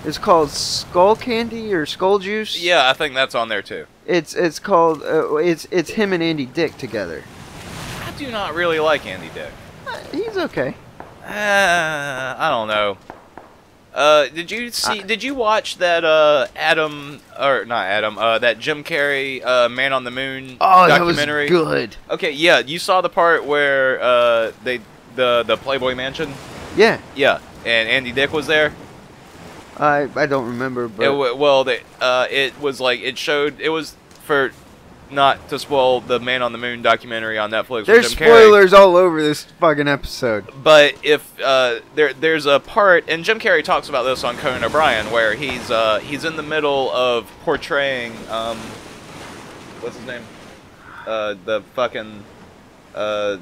S2: It's called Skull Candy or Skull Juice.
S1: Yeah, I think that's on there too.
S2: It's called it's him and Andy Dick together.
S1: I do not really like Andy Dick.
S2: He's okay.
S1: I don't know. Did you watch that that Jim Carrey Man on the Moon documentary?
S2: That was good.
S1: Okay, yeah, you saw the part where the Playboy Mansion?
S2: Yeah.
S1: Yeah, and Andy Dick was there?
S2: I don't remember, but
S1: it was like it was for. Not to spoil the Man on the Moon documentary on Netflix.
S2: There's
S1: with Jim Carrey.
S2: spoilers all over this fucking episode.
S1: But if there's a part, and Jim Carrey talks about this on Conan O'Brien, where he's in the middle of portraying what's his name? The fucking like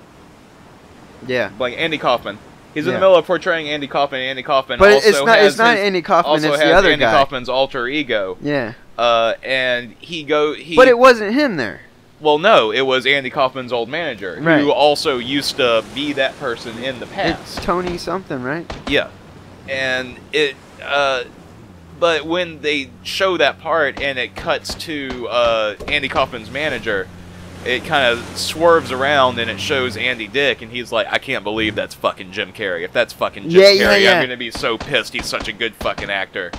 S1: Andy Kaufman. He's in the middle of portraying Andy Kaufman. And Andy Kaufman,
S2: but
S1: also
S2: it's not Andy Kaufman.
S1: Also
S2: it's
S1: has
S2: the other
S1: Andy
S2: guy.
S1: Kaufman's alter ego.
S2: Yeah.
S1: And
S2: But it wasn't him there.
S1: Well, no, it was Andy Kaufman's old manager,
S2: right.
S1: who also used to be that person in the past.
S2: It's Tony something, right?
S1: Yeah. And it, but when they show that part and it cuts to Andy Kaufman's manager, it kind of swerves around and it shows Andy Dick, and he's like, I can't believe that's fucking Jim Carrey. If that's fucking Jim Carrey, I'm going to be so pissed. He's such a good fucking actor.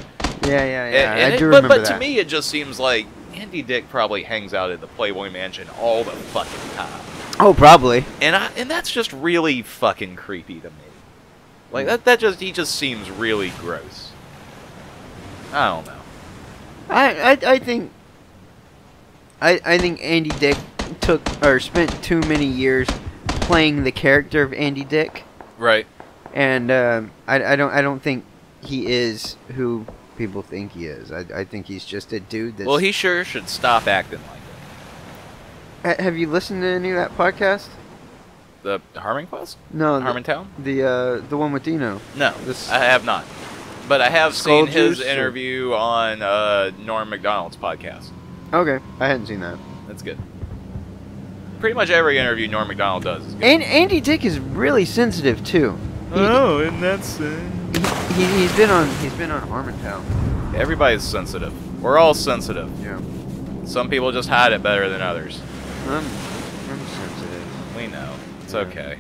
S2: Yeah. I do remember that.
S1: But to me, it just seems like Andy Dick probably hangs out at the Playboy Mansion all the fucking time.
S2: Oh, probably.
S1: And that's just really fucking creepy to me. Like he just seems really gross. I don't know.
S2: I think Andy Dick spent too many years playing the character of Andy Dick.
S1: Right.
S2: And I don't think he is who people think he is. I think he's just a dude that's...
S1: Well, he sure should stop acting like
S2: Have you listened to any of that podcast?
S1: The Harmon Quest?
S2: No.
S1: Harmontown?
S2: The one with Dino.
S1: No, I have not. But I have seen his
S2: Juice,
S1: interview on Norm Macdonald's podcast.
S2: Okay, I hadn't seen that.
S1: That's good. Pretty much every interview Norm Macdonald does is good.
S2: And Andy Dick is really sensitive too.
S1: Oh, and that's
S2: he's been on Harmontown.
S1: Everybody's sensitive. We're all sensitive.
S2: Yeah.
S1: Some people just hide it better than others.
S2: I'm sensitive.
S1: We know. It's okay.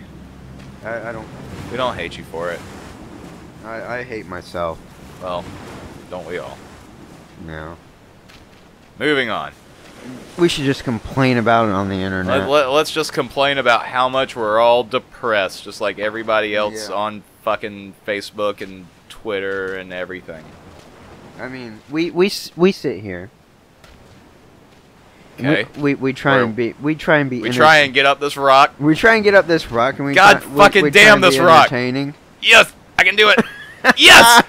S2: I don't.
S1: We don't hate you for it.
S2: I hate myself.
S1: Well, don't we all?
S2: No.
S1: Moving on.
S2: We should just complain about it on the internet.
S1: Let's just complain about how much we're all depressed, just like everybody else on fucking Facebook and Twitter and everything.
S2: I mean, we sit here.
S1: Okay.
S2: We try and be. We try and be.
S1: We try and get up this rock.
S2: We try and get up this rock, and we.
S1: God fucking damn this rock!
S2: Entertaining.
S1: Yes, I can do it. Yes!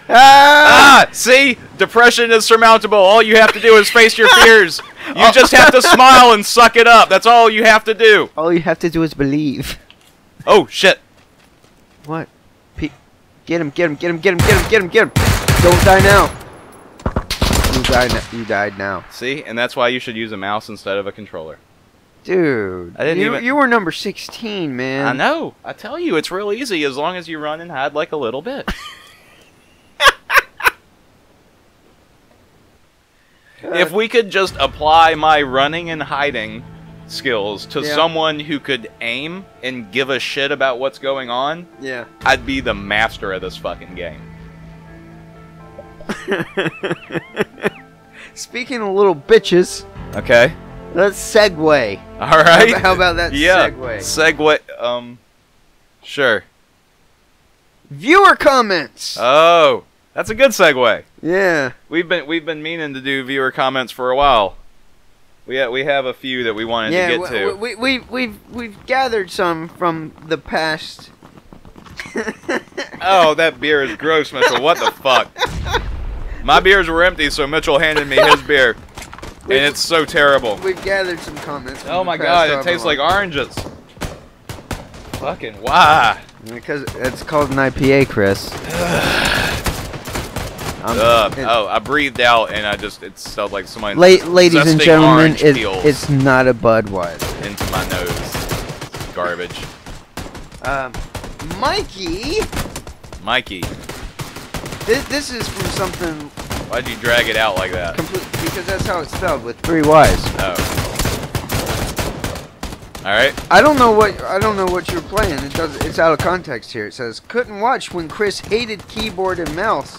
S1: See? Depression is surmountable. All you have to do is face your fears. You just have to smile and suck it up. That's all you have to do.
S2: All you have to do is believe.
S1: Oh, shit.
S2: What? Get him. Don't die now. You died now.
S1: See? And that's why you should use a mouse instead of a controller.
S2: Dude, you were number 16, man.
S1: I know. I tell you, it's real easy as long as you run and hide like a little bit. If we could just apply my running and hiding skills to someone who could aim and give a shit about what's going on, I'd be the master of this fucking game.
S2: Speaking of little bitches.
S1: Okay.
S2: Let's segue.
S1: All right.
S2: How about that segue?
S1: Segue. Sure.
S2: Viewer comments.
S1: Oh, that's a good segue.
S2: Yeah.
S1: We've been meaning to do viewer comments for a while. We have a few that we wanted to get to.
S2: We've gathered some from the past.
S1: Oh, that beer is gross, Mitchell. What the fuck? My beers were empty, so Mitchell handed me his beer. And it's so terrible.
S2: We've gathered some comments.
S1: Oh my god, it tastes like oranges. Fucking why?
S2: Because it's called an IPA, Chris.
S1: Oh, I breathed out and it smelled like somebody.
S2: Ladies and gentlemen, it's not a Budweiser.
S1: Into my nose. Garbage. Mikey. This
S2: is from something.
S1: Why'd you drag it out like that?
S2: Because that's how it's spelled, with 3 Y's.
S1: Oh. All right.
S2: I don't know what you're playing. It's out of context here. It says, couldn't watch when Chris hated keyboard and mouse.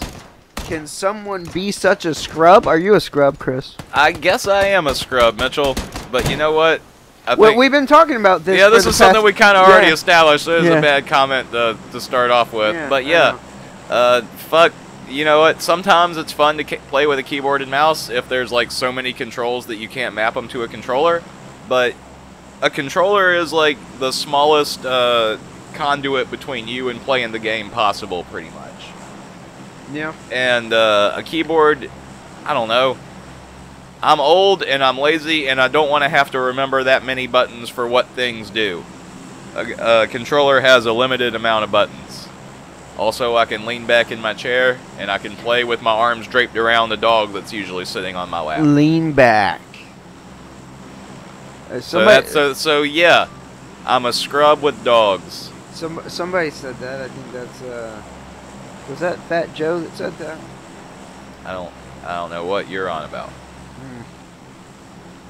S2: Can someone be such a scrub? Are you a scrub, Chris?
S1: I guess I am a scrub, Mitchell. But you know what?
S2: Well, we've been talking about this.
S1: Yeah, this is something we kind of already established. So it was a bad comment to start off with.
S2: Yeah,
S1: but yeah, fuck you know what? Sometimes it's fun to play with a keyboard and mouse if there's like so many controls that you can't map them to a controller. But a controller is like the smallest conduit between you and playing the game possible, pretty much.
S2: Yeah.
S1: And a keyboard, I don't know. I'm old and I'm lazy and I don't want to have to remember that many buttons for what things do. A controller has a limited amount of buttons. Also, I can lean back in my chair and I can play with my arms draped around the dog that's usually sitting on my lap.
S2: Lean back.
S1: So yeah, I'm a scrub with dogs.
S2: Somebody said that. I think that's was that Fat Joe that said that?
S1: I don't know what you're on about.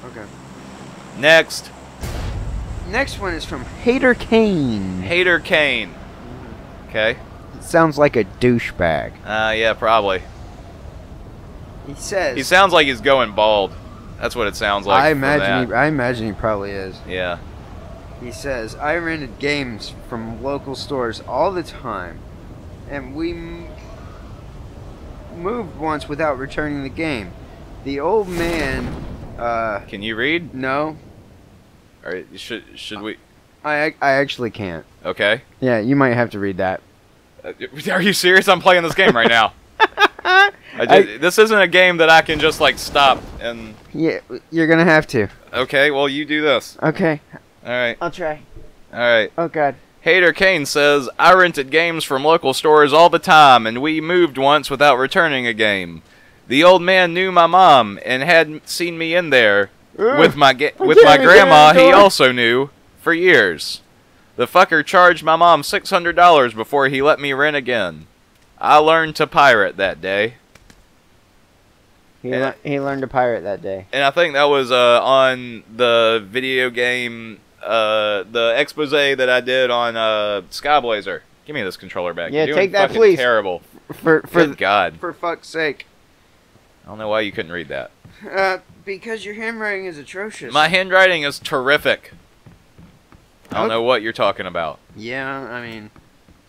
S2: Okay.
S1: Next
S2: one is from Hater Kane.
S1: Hater Kane. Okay.
S2: It sounds like a douchebag.
S1: Yeah, probably.
S2: He says.
S1: He sounds like he's going bald. That's what it sounds like.
S2: I imagine he probably is.
S1: Yeah.
S2: He says, I rented games from local stores all the time, and we moved once without returning the game. The old man.
S1: Can you read?
S2: No.
S1: All right. Should we?
S2: I actually can't.
S1: Okay.
S2: Yeah, you might have to read that.
S1: Are you serious? I'm playing this game right now. This isn't a game that I can just like stop and.
S2: Yeah, you're gonna have to.
S1: Okay. Well, you do this.
S2: Okay.
S1: All right.
S2: I'll try.
S1: All right.
S2: Oh God.
S1: Hater Kane says, I rented games from local stores all the time, and we moved once without returning a game. The old man knew my mom and had seen me in there with my grandma. He also knew for years. The fucker charged my mom $600 before he let me rent again. I learned to pirate that day.
S2: He learned to pirate that day.
S1: And I think that was on the video game, the expose that I did on Skyblazer. Give me this controller back.
S2: Yeah,
S1: You're
S2: take
S1: doing
S2: that, please.
S1: Terrible.
S2: Good
S1: God.
S2: For fuck's sake.
S1: I don't know why you couldn't read that.
S2: Because your handwriting is atrocious.
S1: My handwriting is terrific. I don't know what you're talking about.
S2: Yeah, I mean...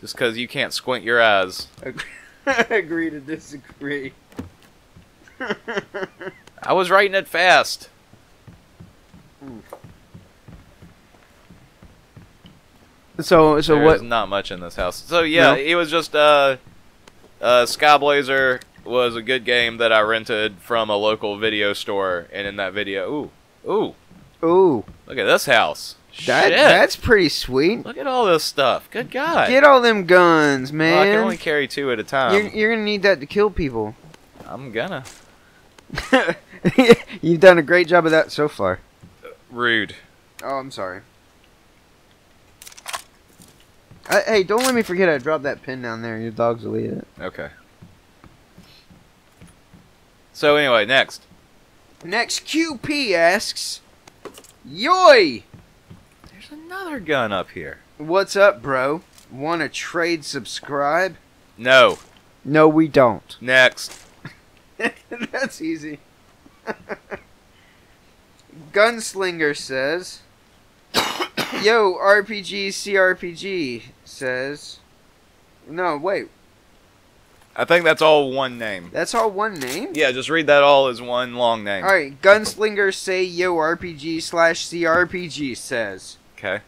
S1: Just because you can't squint your eyes.
S2: Agree to disagree.
S1: I was writing it fast.
S2: So
S1: There's
S2: what?
S1: not much in this house. So yeah, It was just Skyblazer was a good game that I rented from a local video store, and in that video, ooh, look at this house.
S2: That's pretty sweet.
S1: Look at all this stuff. Good God.
S2: Get all them guns, man.
S1: Well, I can only carry 2 at a time.
S2: You're gonna need that to kill people.
S1: I'm gonna.
S2: You've done a great job of that so far.
S1: Rude.
S2: Oh, I'm sorry. Hey, don't let me forget I dropped that pin down there. Your dogs will eat it.
S1: Okay. So anyway, next.
S2: Next, QP asks, Yoy!
S1: There's another gun up here.
S2: What's up, bro? Want to trade subscribe?
S1: No.
S2: No, we don't.
S1: Next.
S2: That's easy. Gunslinger says, Yo, RPG CRPG says, no, wait.
S1: I think that's all one name.
S2: That's all one name?
S1: Yeah, just read that all as one long name.
S2: Alright, Gunslinger say Yo RPG /CRPG says.
S1: Okay.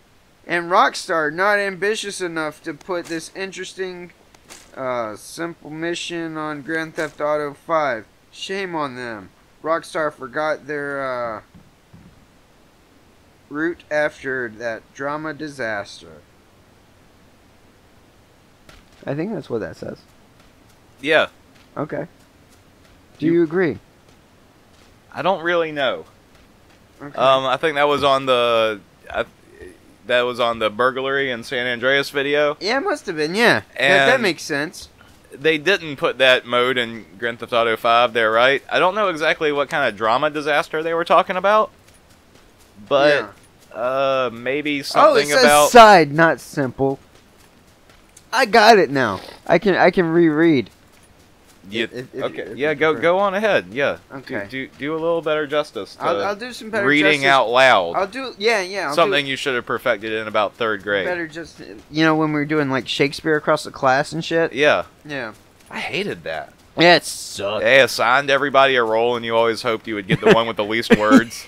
S2: And Rockstar not ambitious enough to put this interesting simple mission on Grand Theft Auto 5. Shame on them. Rockstar forgot their route after that drama disaster. I think that's what that says.
S1: Yeah.
S2: Okay. Do you agree?
S1: I don't really know.
S2: Okay.
S1: I think that was on the burglary in San Andreas video.
S2: Yeah, it must have been. Yeah,
S1: And
S2: that makes sense.
S1: They didn't put that mode in Grand Theft Auto 5 there, right? I don't know exactly what kind of drama disaster they were talking about, but maybe something
S2: it says
S1: about
S2: side, not simple. I got it now. I can reread.
S1: Go on ahead. Yeah.
S2: Okay.
S1: Do a little better justice to
S2: I'll do some better
S1: reading
S2: justice.
S1: out loud.
S2: I'll do I'll
S1: something
S2: do
S1: you should have perfected in about 3rd grade.
S2: better just when we were doing like Shakespeare across the class and shit.
S1: Yeah.
S2: Yeah.
S1: I hated that.
S2: Yeah, it sucked.
S1: They assigned everybody a role, and you always hoped you would get the one with the least words.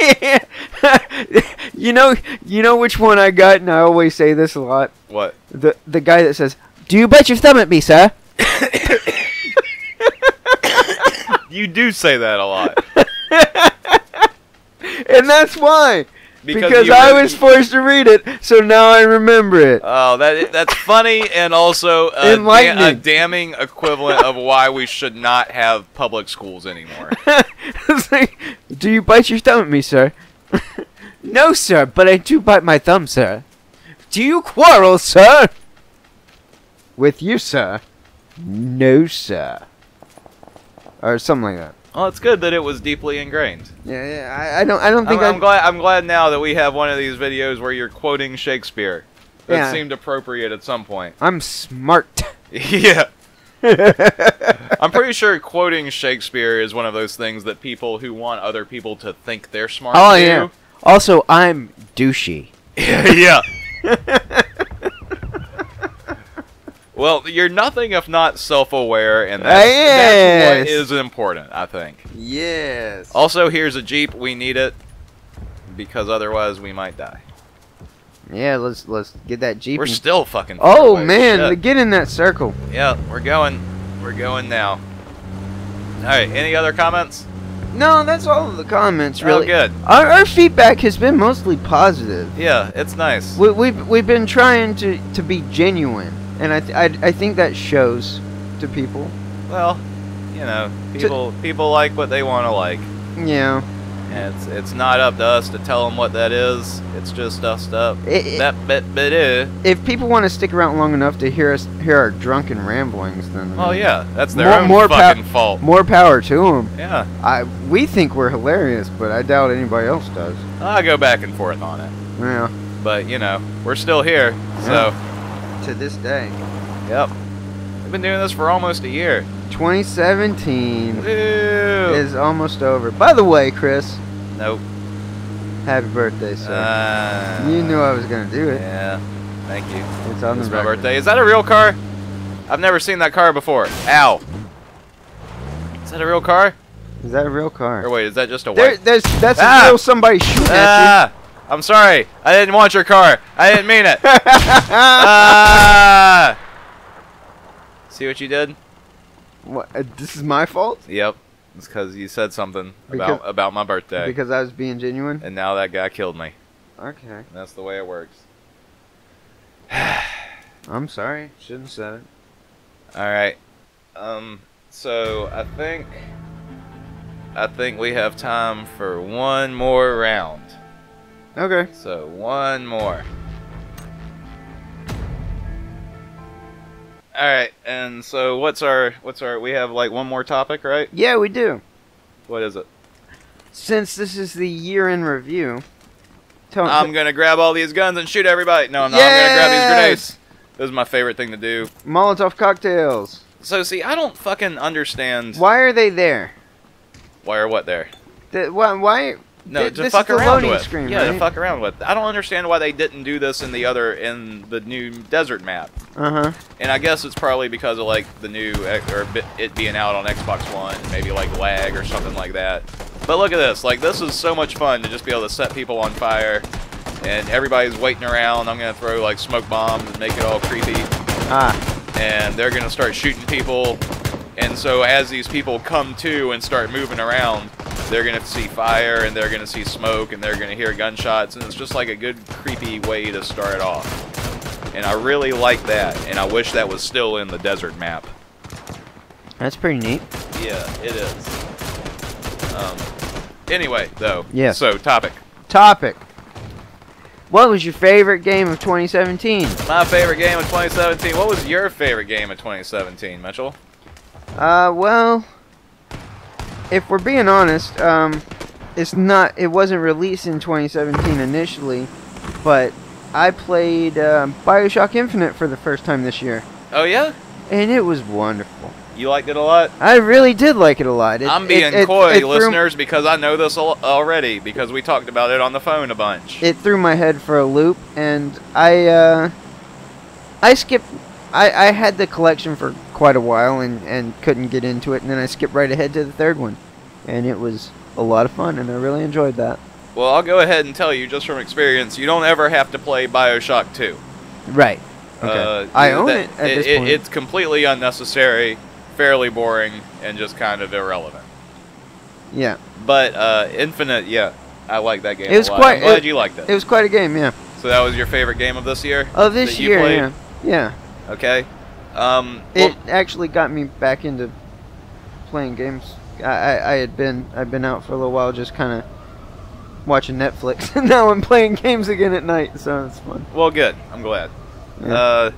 S2: You know which one I got, and I always say this a lot.
S1: What?
S2: The guy that says, "Do you bite your thumb at me, sir?"
S1: You do say that a lot.
S2: And that's why. Because
S1: you
S2: I was forced to read it, so now I remember it.
S1: Oh, that's funny and also a damning equivalent of why we should not have public schools anymore.
S2: It's like, do you bite your thumb at me, sir? No, sir, but I do bite my thumb, sir. Do you quarrel, sir? With you, sir? No, sir. Or something like that.
S1: Well, it's good that it was deeply ingrained.
S2: Yeah. I don't think
S1: I'm glad now that we have one of these videos where you're quoting Shakespeare. That seemed appropriate at some point.
S2: I'm smart.
S1: Yeah. I'm pretty sure quoting Shakespeare is one of those things that people who want other people to think they're smart do.
S2: Yeah. Also, I'm douchey.
S1: Yeah. Well, you're nothing if not self-aware, and that's what is important, I think.
S2: Yes.
S1: Also, here's a Jeep. We need it, because otherwise we might die.
S2: Yeah, let's get that Jeep.
S1: We're still fucking far
S2: Oh,
S1: away.
S2: man, get in that circle.
S1: Yeah, we're going. We're going now. Alright, any other comments?
S2: No, that's all of the comments, really.
S1: Oh, good.
S2: Our feedback has been mostly positive.
S1: Yeah, it's nice.
S2: We've been trying to be genuine. And I think that shows to people.
S1: Well, you know, people like what they want to like.
S2: Yeah.
S1: And it's not up to us to tell them what that is. It's just us up. If
S2: people want to stick around long enough to hear our drunken ramblings, then
S1: well, yeah, that's their own fucking fault.
S2: More power to them.
S1: Yeah.
S2: We think we're hilarious, but I doubt anybody else does.
S1: I go back and forth on it.
S2: Yeah.
S1: But you know, we're still here, so.
S2: To this day.
S1: Yep. We've been doing this for almost a year.
S2: 2017
S1: Woo.
S2: is almost over. By the way, Chris.
S1: Nope.
S2: Happy birthday, sir. You knew I was going to do it.
S1: Yeah. Thank you.
S2: It's on
S1: my birthday. Is that a real car? I've never seen that car before. Ow. Is that a real car?
S2: Is that a real car?
S1: Or wait, is that just a white?
S2: That's a real somebody shooting at you.
S1: I'm sorry. I didn't want your car. I didn't mean it. See what you did?
S2: What? This is my fault?
S1: Yep. It's because you said something about my birthday.
S2: Because I was being genuine?
S1: And now that guy killed me.
S2: Okay.
S1: That's the way it works.
S2: I'm sorry. Shouldn't have said it.
S1: Alright. So I think we have time for one more round.
S2: Okay.
S1: So one more. Alright, and so what's our we have like one more topic, right?
S2: Yeah, we do.
S1: What is it?
S2: Since this is the year in review,
S1: I'm gonna grab all these guns and shoot everybody. No, I'm not. I'm gonna grab these grenades. This is my favorite thing to do.
S2: Molotov cocktails.
S1: So see, I don't fucking understand.
S2: Why are they there?
S1: Why are what there?
S2: Why?
S1: No, to fuck around with.
S2: Screen,
S1: yeah,
S2: right?
S1: to fuck around with. I don't understand why they didn't do this in the new desert map.
S2: Uh-huh.
S1: And I guess it's probably because of like the new or it being out on Xbox One, and maybe like lag or something like that. But look at this. Like this is so much fun to just be able to set people on fire, and everybody's waiting around. I'm gonna throw like smoke bombs and make it all creepy. And they're gonna start shooting people. And so as these people come to and start moving around, they're going to see fire, and they're going to see smoke, and they're going to hear gunshots, and it's just like a good, creepy way to start off. And I really like that, and I wish that was still in the desert map.
S2: That's pretty neat.
S1: Yeah, it is. Anyway, though.
S2: Yes.
S1: So, topic.
S2: What was your favorite game of 2017?
S1: My favorite game of 2017. What was your favorite game of 2017, Mitchell?
S2: Well, if we're being honest, it wasn't released in 2017 initially, but I played BioShock Infinite for the first time this year.
S1: Oh yeah?
S2: And it was wonderful.
S1: You liked it a lot?
S2: I really did like it a lot.
S1: I'm being coy, listeners, because I know this already, because we talked about it on the phone a bunch.
S2: It threw my head for a loop, and I skipped. I had the collection for quite a while and couldn't get into it, and then I skipped right ahead to the third one, and it was a lot of fun, and I really enjoyed that.
S1: Well, I'll go ahead and tell you, just from experience, you don't ever have to play BioShock 2.
S2: Right. Okay. I own it at this point.
S1: It's completely unnecessary, fairly boring, and just kind of irrelevant.
S2: Yeah.
S1: But Infinite, yeah, I like that game
S2: it was
S1: a lot.
S2: quite,
S1: I'm glad you liked it.
S2: It was quite a game, yeah.
S1: So that was your favorite game of this year?
S2: Of this year, yeah. Yeah.
S1: Okay.
S2: It actually got me back into playing games. I'd been out for a little while, just kind of watching Netflix, and now I'm playing games again at night, so it's fun.
S1: Well, good. I'm glad. Yeah.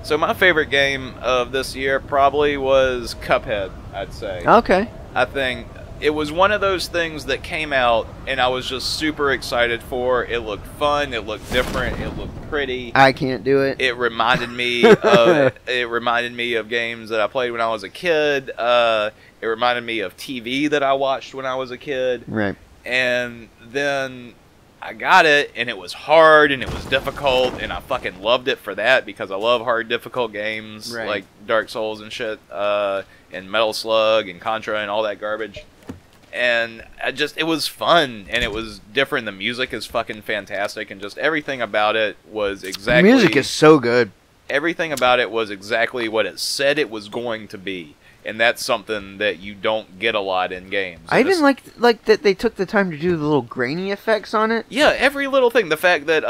S1: So my favorite game of this year probably was Cuphead, I'd say.
S2: Okay.
S1: I think it was one of those things that came out, and I was just super excited for. It looked fun. It looked different. It looked pretty.
S2: I can't do it.
S1: It reminded me of games that I played when I was a kid. It reminded me of TV that I watched when I was a kid.
S2: Right.
S1: And then I got it, and it was hard, and it was difficult, and I fucking loved it for that, because I love hard, difficult games,
S2: right,
S1: like Dark Souls and shit, and Metal Slug and Contra and all that garbage. And it was fun, and it was different. The music is fucking fantastic, and just everything about it was exactly...
S2: The music is so good.
S1: Everything about it was exactly what it said it was going to be. And that's something that you don't get a lot in games.
S2: I even like that they took the time to do the little grainy effects on it.
S1: Yeah, every little thing. The fact that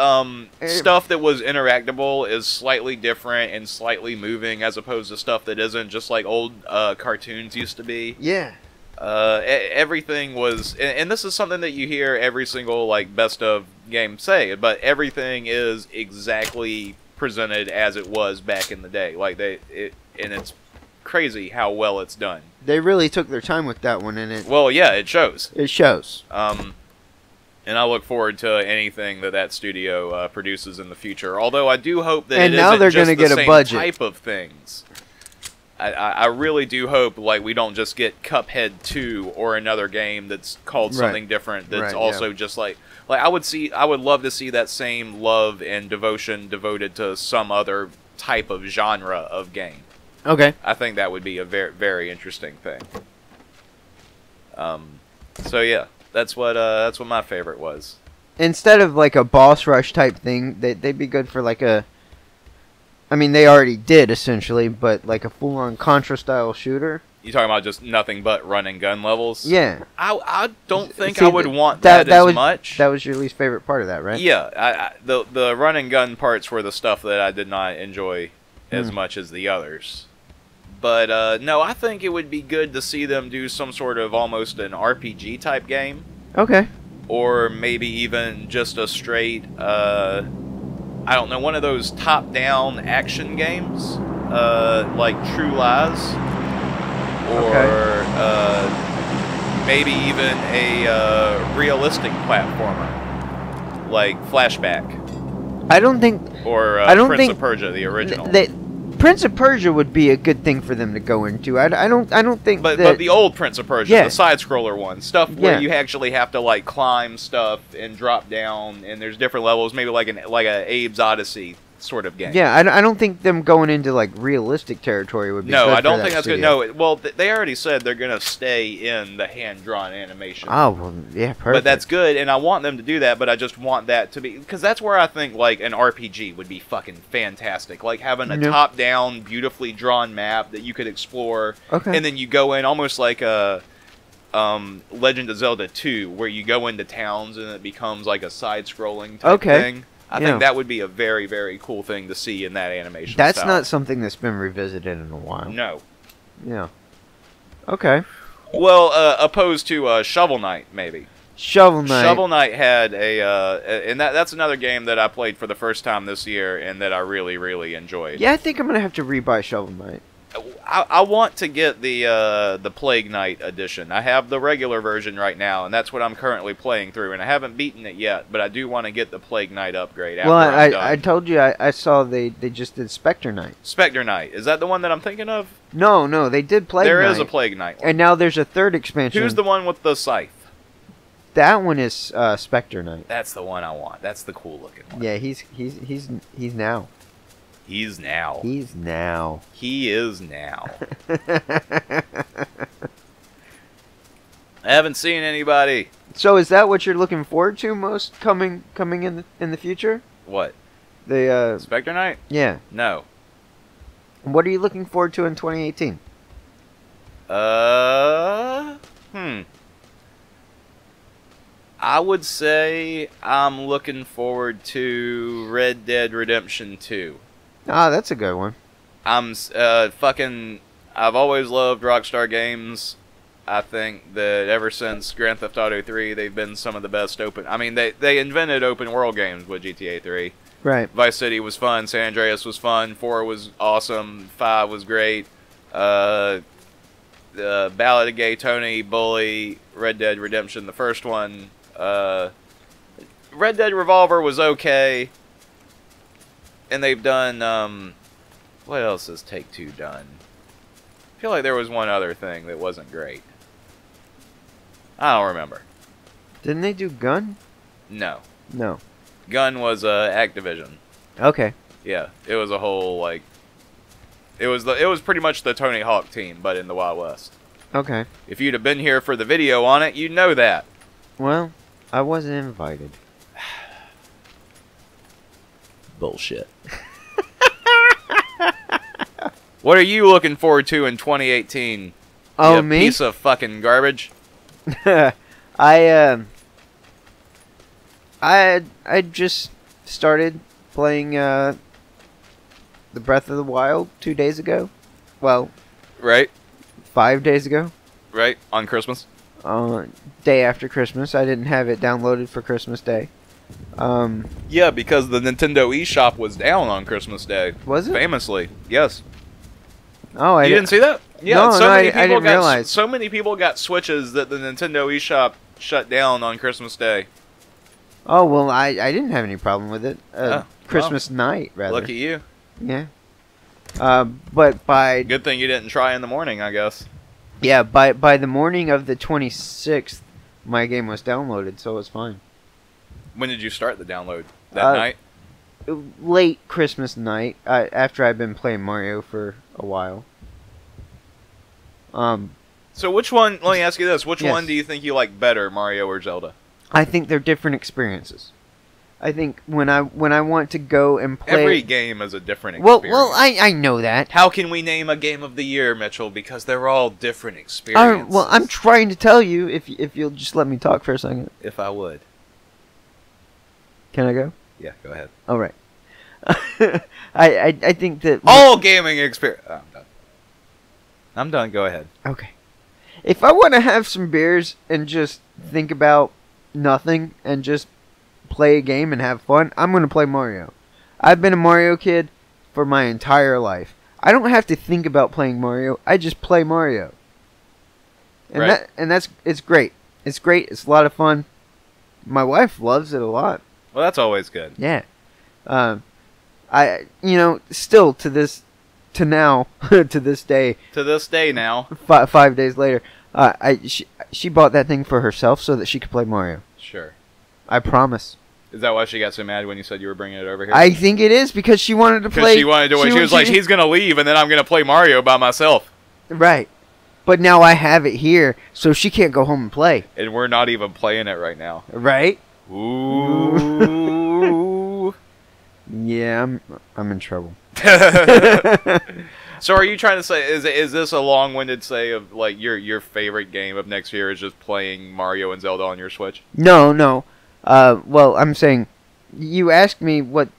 S1: stuff that was interactable is slightly different and slightly moving, as opposed to stuff that isn't, just like old cartoons used to be.
S2: Yeah.
S1: Everything was, and this is something that you hear every single like best of game say, but everything is exactly presented as it was back in the day. Like and it's crazy how well it's done.
S2: They really took their time with that one, and it...
S1: Well, yeah, it shows.
S2: It shows.
S1: And I look forward to anything that studio produces in the future. Although I do hope that
S2: now they're going to get a budget
S1: type of things. I really do hope like we don't just get Cuphead 2 or another game that's called something different. That's also just like I would love to see that same love and devotion devoted to some other type of genre of game.
S2: Okay.
S1: I think that would be a very, very interesting thing. So yeah, that's what my favorite was.
S2: Instead of like a boss rush type thing, they'd be good for like a... I mean, they already did essentially, but like a full-on Contra style shooter.
S1: You talking about just nothing but run and gun levels?
S2: Yeah.
S1: I don't think I would want that as much.
S2: That was your least favorite part of that, right?
S1: Yeah. The run and gun parts were the stuff that I did not enjoy as much as the others. But, no, I think it would be good to see them do some sort of almost an RPG type game.
S2: Okay.
S1: Or maybe even just a straight, I don't know, one of those top-down action games, like True Lies. Or maybe even a realistic platformer, like Flashback.
S2: I don't think...
S1: Or Prince of Persia, the original.
S2: Prince of Persia would be a good thing for them to go into. I don't think
S1: but the old Prince of Persia, the side-scroller one, stuff where you actually have to like climb stuff and drop down, and there's different levels, maybe like a Abe's Odyssey sort of game.
S2: Yeah, I don't think them going into like realistic territory would be good.
S1: No, I don't think that's good. No, well, they already said they're gonna stay in the hand-drawn animation.
S2: Oh, well, yeah, perfect.
S1: But that's good, and I want them to do that. But I just want that to be, because that's where I think like an RPG would be fucking fantastic. Like having a top-down, beautifully drawn map that you could explore, and then you go in almost like a Legend of Zelda 2, where you go into towns and it becomes like a side-scrolling type thing. I think that would be a very, very cool thing to see in that animation
S2: That's
S1: style.
S2: not something that's been revisited in a while.
S1: No.
S2: Yeah. Okay.
S1: Well, opposed to Shovel Knight, maybe.
S2: Shovel Knight.
S1: Shovel Knight had and that's another game that I played for the first time this year, and that I really, really enjoyed.
S2: Yeah, I think I'm gonna have to rebuy Shovel Knight.
S1: I want to get the Plague Knight edition. I have the regular version right now, and that's what I'm currently playing through, and I haven't beaten it yet, but I do want to get the Plague Knight upgrade after I'm done.
S2: I told you I saw they just did Spectre Knight.
S1: Spectre Knight. Is that the one that I'm thinking of?
S2: No, they did Plague Knight.
S1: There is a Plague Knight one.
S2: And now there's a third expansion.
S1: Who's the one with the scythe?
S2: That one is Spectre Knight.
S1: That's the one I want. That's the cool looking one.
S2: Yeah, he's now.
S1: He's now.
S2: He's now.
S1: He is now. I haven't seen anybody.
S2: So is that what you're looking forward to most coming in the future?
S1: What?
S2: The
S1: Spectre Knight?
S2: Yeah.
S1: No.
S2: What are you looking forward to in 2018?
S1: I would say I'm looking forward to Red Dead Redemption 2.
S2: Ah, that's a good one.
S1: I've always loved Rockstar Games. I think that ever since Grand Theft Auto 3, they've been some of the best they invented open world games with GTA 3.
S2: Right.
S1: Vice City was fun, San Andreas was fun, 4 was awesome, 5 was great. The Ballad of Gay Tony, Bully, Red Dead Redemption, the first one. Red Dead Revolver was okay. And they've done, what else has Take-Two done? I feel like there was one other thing that wasn't great. I don't remember.
S2: Didn't they do Gun?
S1: No.
S2: No.
S1: Gun was Activision.
S2: Okay.
S1: Yeah, it was a whole, like... It was pretty much the Tony Hawk team, but in the Wild West.
S2: Okay.
S1: If you'd have been here for the video on it, you'd know that.
S2: Well, I wasn't invited.
S1: Bullshit. What are you looking forward to in 2018?
S2: Oh,
S1: you
S2: me?
S1: Piece of fucking garbage.
S2: I just started playing the Breath of the Wild 2 days ago. Well,
S1: right?
S2: 5 days ago.
S1: Right? On Christmas?
S2: Day after Christmas. I didn't have it downloaded for Christmas Day.
S1: Yeah, because the Nintendo eShop was down on Christmas Day.
S2: Was it?
S1: Famously, yes.
S2: Oh,
S1: you didn't see that? Yeah,
S2: no, I didn't realize.
S1: So many people got Switches that the Nintendo eShop shut down on Christmas Day.
S2: Oh, well, I didn't have any problem with it. Christmas night, rather.
S1: Look at you.
S2: Yeah. But by...
S1: Good thing you didn't try in the morning, I guess.
S2: Yeah, by the morning of the 26th, my game was downloaded, so it was fine.
S1: When did you start the download? That night?
S2: Late Christmas night, after I've been playing Mario for a while.
S1: So which one, let me ask you this, which
S2: Yes.
S1: one do you think you like better, Mario or Zelda?
S2: I think they're different experiences. I think when I want to go and play...
S1: Every game is a different experience.
S2: Well, I know that.
S1: How can we name a game of the year, Mitchell? Because they're all different experiences.
S2: Well, I'm trying to tell you, if you'll just let me talk for a second.
S1: If I would.
S2: Can I go?
S1: Yeah, go ahead.
S2: All right. I think that...
S1: All gaming experience... Oh, I'm done. I'm done. Go ahead.
S2: Okay. If I want to have some beers and just think about nothing and just play a game and have fun, I'm going to play Mario. I've been a Mario kid for my entire life. I don't have to think about playing Mario. I just play Mario. And
S1: right.
S2: It's great. It's great. It's a lot of fun. My wife loves it a lot.
S1: Well, that's always good.
S2: Yeah. Still to this day.
S1: To this day now.
S2: 5 days later, she bought that thing for herself so that she could play Mario.
S1: Sure.
S2: I promise.
S1: Is that why she got so mad when you said you were bringing it over here?
S2: I think it is because she wanted to play.
S1: She wanted to. She was like, he's gonna leave, and then I'm gonna play Mario by myself.
S2: Right. But now I have it here, so she can't go home and play.
S1: And we're not even playing it right now.
S2: Right.
S1: Ooh.
S2: Yeah, I'm in trouble.
S1: So are you trying to say, is this a long-winded say of, like, your favorite game of next year is just playing Mario and Zelda on your Switch?
S2: No. Well, I'm saying, you asked me what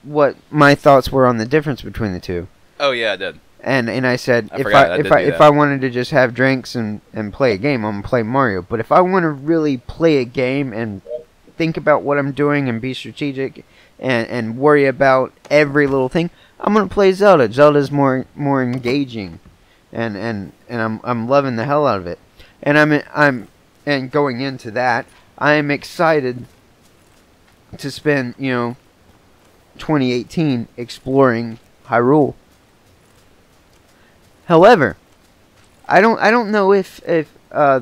S2: my thoughts were on the difference between the two.
S1: Oh, yeah, I did.
S2: And I said, if I wanted to just have drinks and play a game, I'm going to play Mario. But if I want to really play a game and think about what I'm doing and be strategic and worry about every little thing, I'm gonna play Zelda. Zelda's more engaging, and I'm loving the hell out of it. And and going into that, I am excited to spend 2018 exploring Hyrule. However, I don't know if The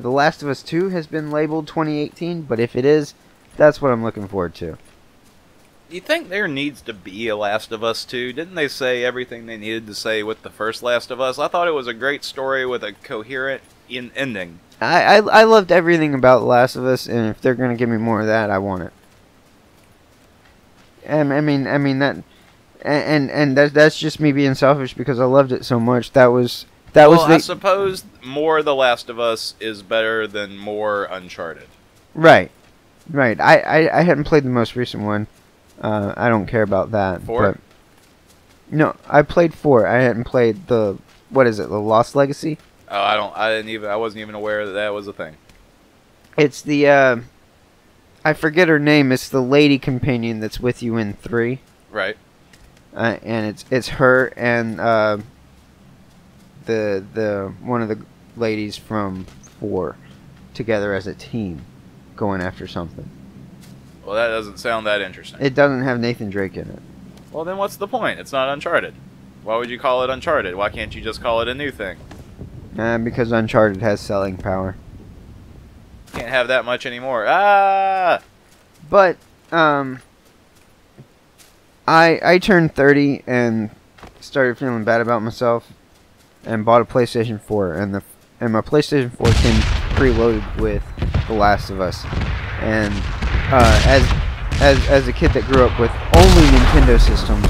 S2: Last of Us 2 has been labeled 2018, but if it is, that's what I'm looking forward to.
S1: you think there needs to be a Last of Us 2? Didn't they say everything they needed to say with the first Last of Us? I thought it was a great story with a coherent ending.
S2: I loved everything about The Last of Us, and if they're gonna give me more of that, I want it. And I mean that, and that's just me being selfish because I loved it so much.
S1: I suppose more The Last of Us is better than more Uncharted.
S2: Right. I hadn't played the most recent one. I don't care about that.
S1: 4?
S2: But no, I played 4. I hadn't played the Lost Legacy.
S1: Oh, I wasn't even aware that was a thing.
S2: It's the I forget her name. It's the lady companion that's with you in 3.
S1: Right.
S2: And it's her and the one of the ladies from 4 together as a team going after something.
S1: Well, that doesn't sound that interesting.
S2: It doesn't have Nathan Drake in it.
S1: Well, then what's the point? It's not Uncharted. Why would you call it Uncharted? Why can't you just call it a new thing?
S2: Because Uncharted has selling power.
S1: Can't have that much anymore. Ah!
S2: But I turned 30 and started feeling bad about myself and bought a PlayStation 4 and my PlayStation 4 came preloaded with The Last of Us. And as a kid that grew up with only Nintendo systems,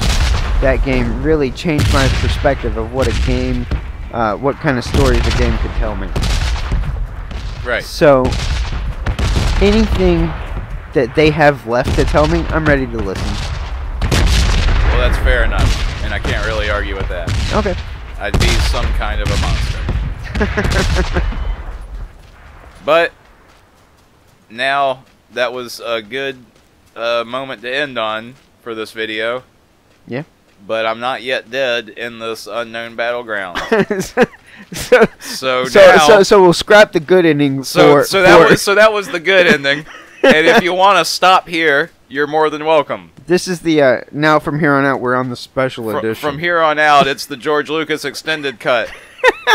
S2: that game really changed my perspective of what a game, what kind of stories a game could tell me.
S1: Right.
S2: So anything that they have left to tell me, I'm ready to listen.
S1: Well, that's fair enough, and I can't really argue with that.
S2: Okay.
S1: I'd be some kind of a monster. But now that was a good moment to end on for this video.
S2: Yeah.
S1: But I'm not yet dead in this unknown battleground. So
S2: we'll scrap the good ending.
S1: So that was the good ending. And if you want to stop here, you're more than welcome.
S2: This is the now from here on out we're on the special edition.
S1: From here on out, it's the George Lucas extended cut.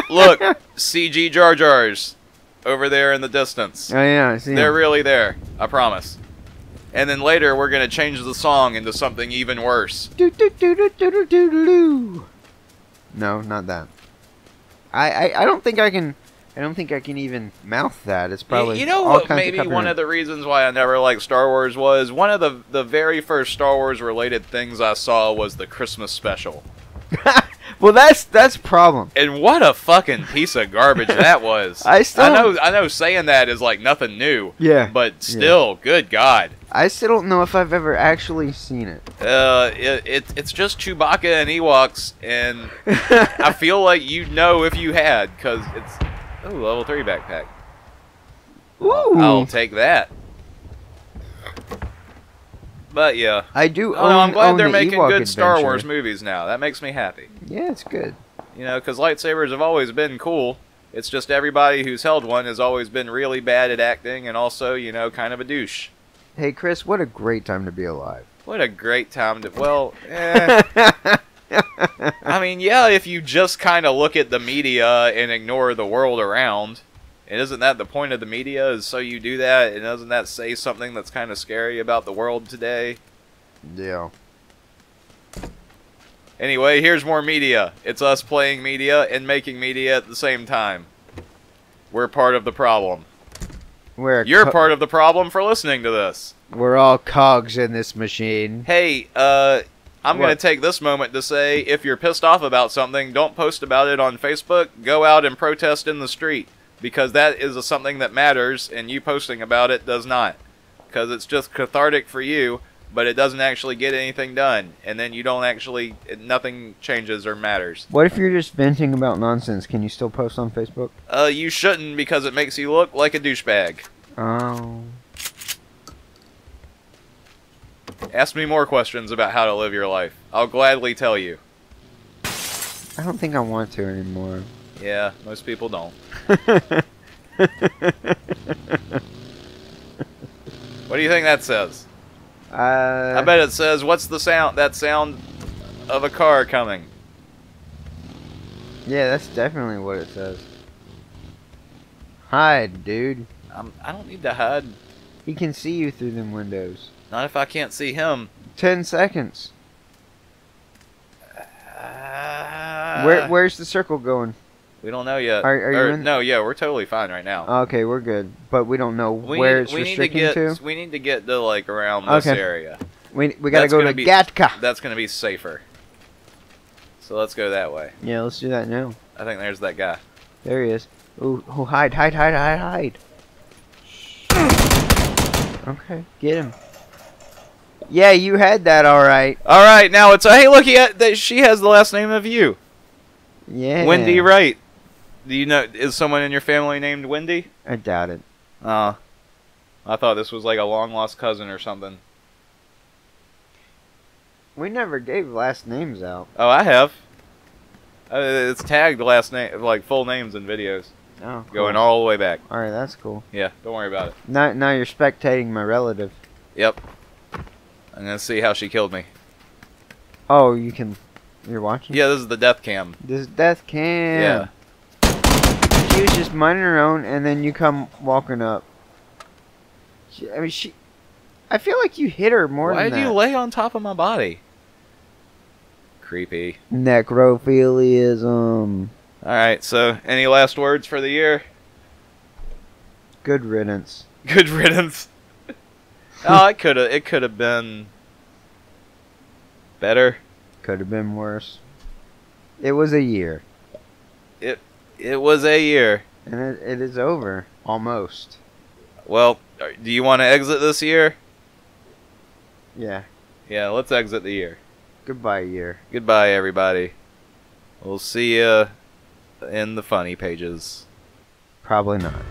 S1: Look, CG Jar Jars over there in the distance.
S2: Oh yeah, I see.
S1: They're really there. I promise. And then later we're gonna change the song into something even worse.
S2: No, not that. I don't think I can. I don't think I can even mouth that. It's probably
S1: you know what? Maybe one of the reasons why I never liked Star Wars was one of the very first Star Wars related things I saw was the Christmas special.
S2: Well, that's a problem.
S1: And what a fucking piece of garbage that was. I know saying that is like nothing new.
S2: Yeah.
S1: But still, good God.
S2: I still don't know if I've ever actually seen it.
S1: It's just Chewbacca and Ewoks, and I feel like you'd know if you had, because it's level 3 backpack.
S2: Ooh.
S1: I'll take that. But yeah,
S2: I do.
S1: I'm glad they're making
S2: Ewok
S1: good Star
S2: adventure.
S1: Wars movies now. That makes me happy.
S2: Yeah, it's good.
S1: You know, because lightsabers have always been cool. It's just everybody who's held one has always been really bad at acting and also, you know, kind of a douche.
S2: Hey, Chris, what a great time to be alive.
S1: What a great time to... Well, I mean, yeah, if you just kind of look at the media and ignore the world around. And isn't that the point of the media, is so you do that? And doesn't that say something that's kind of scary about the world today?
S2: Yeah.
S1: Anyway, here's more media. It's us playing media and making media at the same time. We're part of the problem. You're part of the problem for listening to this.
S2: We're all cogs in this machine.
S1: Hey, I'm going to take this moment to say, if you're pissed off about something, don't post about it on Facebook. Go out and protest in the street. Because that is something that matters, and you posting about it does not. Because it's just cathartic for you, but it doesn't actually get anything done. And then you don't actually... nothing changes or matters.
S2: What if you're just venting about nonsense? Can you still post on Facebook?
S1: You shouldn't, because it makes you look like a douchebag.
S2: Oh.
S1: Ask me more questions about how to live your life. I'll gladly tell you.
S2: I don't think I want to anymore.
S1: Yeah, most people don't. What do you think that says? I bet it says, what's the sound? That sound of a car coming.
S2: Yeah, that's definitely what it says. Hide, dude.
S1: I don't need to hide.
S2: He can see you through them windows.
S1: Not if I can't see him.
S2: 10 seconds. Where's the circle going?
S1: We don't know yet.
S2: Are you in?
S1: No, yeah, we're totally fine right now.
S2: Okay, we're good. But we don't know where it's restricting to?
S1: We need to get to, like, around this area.
S2: We gotta go to Gatka.
S1: That's gonna be safer. So let's go that way.
S2: Yeah, let's do that now.
S1: I think there's that guy.
S2: There he is. Ooh, oh, hide. Okay, get him. Yeah, you had that alright.
S1: Alright, now it's hey, look, she has the last name of you.
S2: Yeah.
S1: Wendy Wright. Do you know, is someone in your family named Wendy?
S2: I doubt it.
S1: I thought this was like a long lost cousin or something.
S2: We never gave last names out.
S1: Oh, I have. It's tagged last name, like full names in videos.
S2: Oh, cool.
S1: Going all the way back.
S2: Alright, that's cool.
S1: Yeah, don't worry about it.
S2: Now you're spectating my relative.
S1: Yep. I'm gonna see how she killed me.
S2: Oh, you're watching?
S1: Yeah, this is the death cam.
S2: This is death cam.
S1: Yeah.
S2: She was just minding her own, and then you come walking up. I feel like you hit her more than that.
S1: Why did you lay on top of my body? Creepy.
S2: Necrophilism.
S1: Alright, so any last words for the year?
S2: Good riddance.
S1: Good riddance. Oh, it could have been better.
S2: Could have been worse. It was a year.
S1: It was a year.
S2: And it is over. Almost.
S1: Well, do you want to exit this year?
S2: Yeah.
S1: Yeah, let's exit the year.
S2: Goodbye, year.
S1: Goodbye, everybody. We'll see you in the funny pages.
S2: Probably not.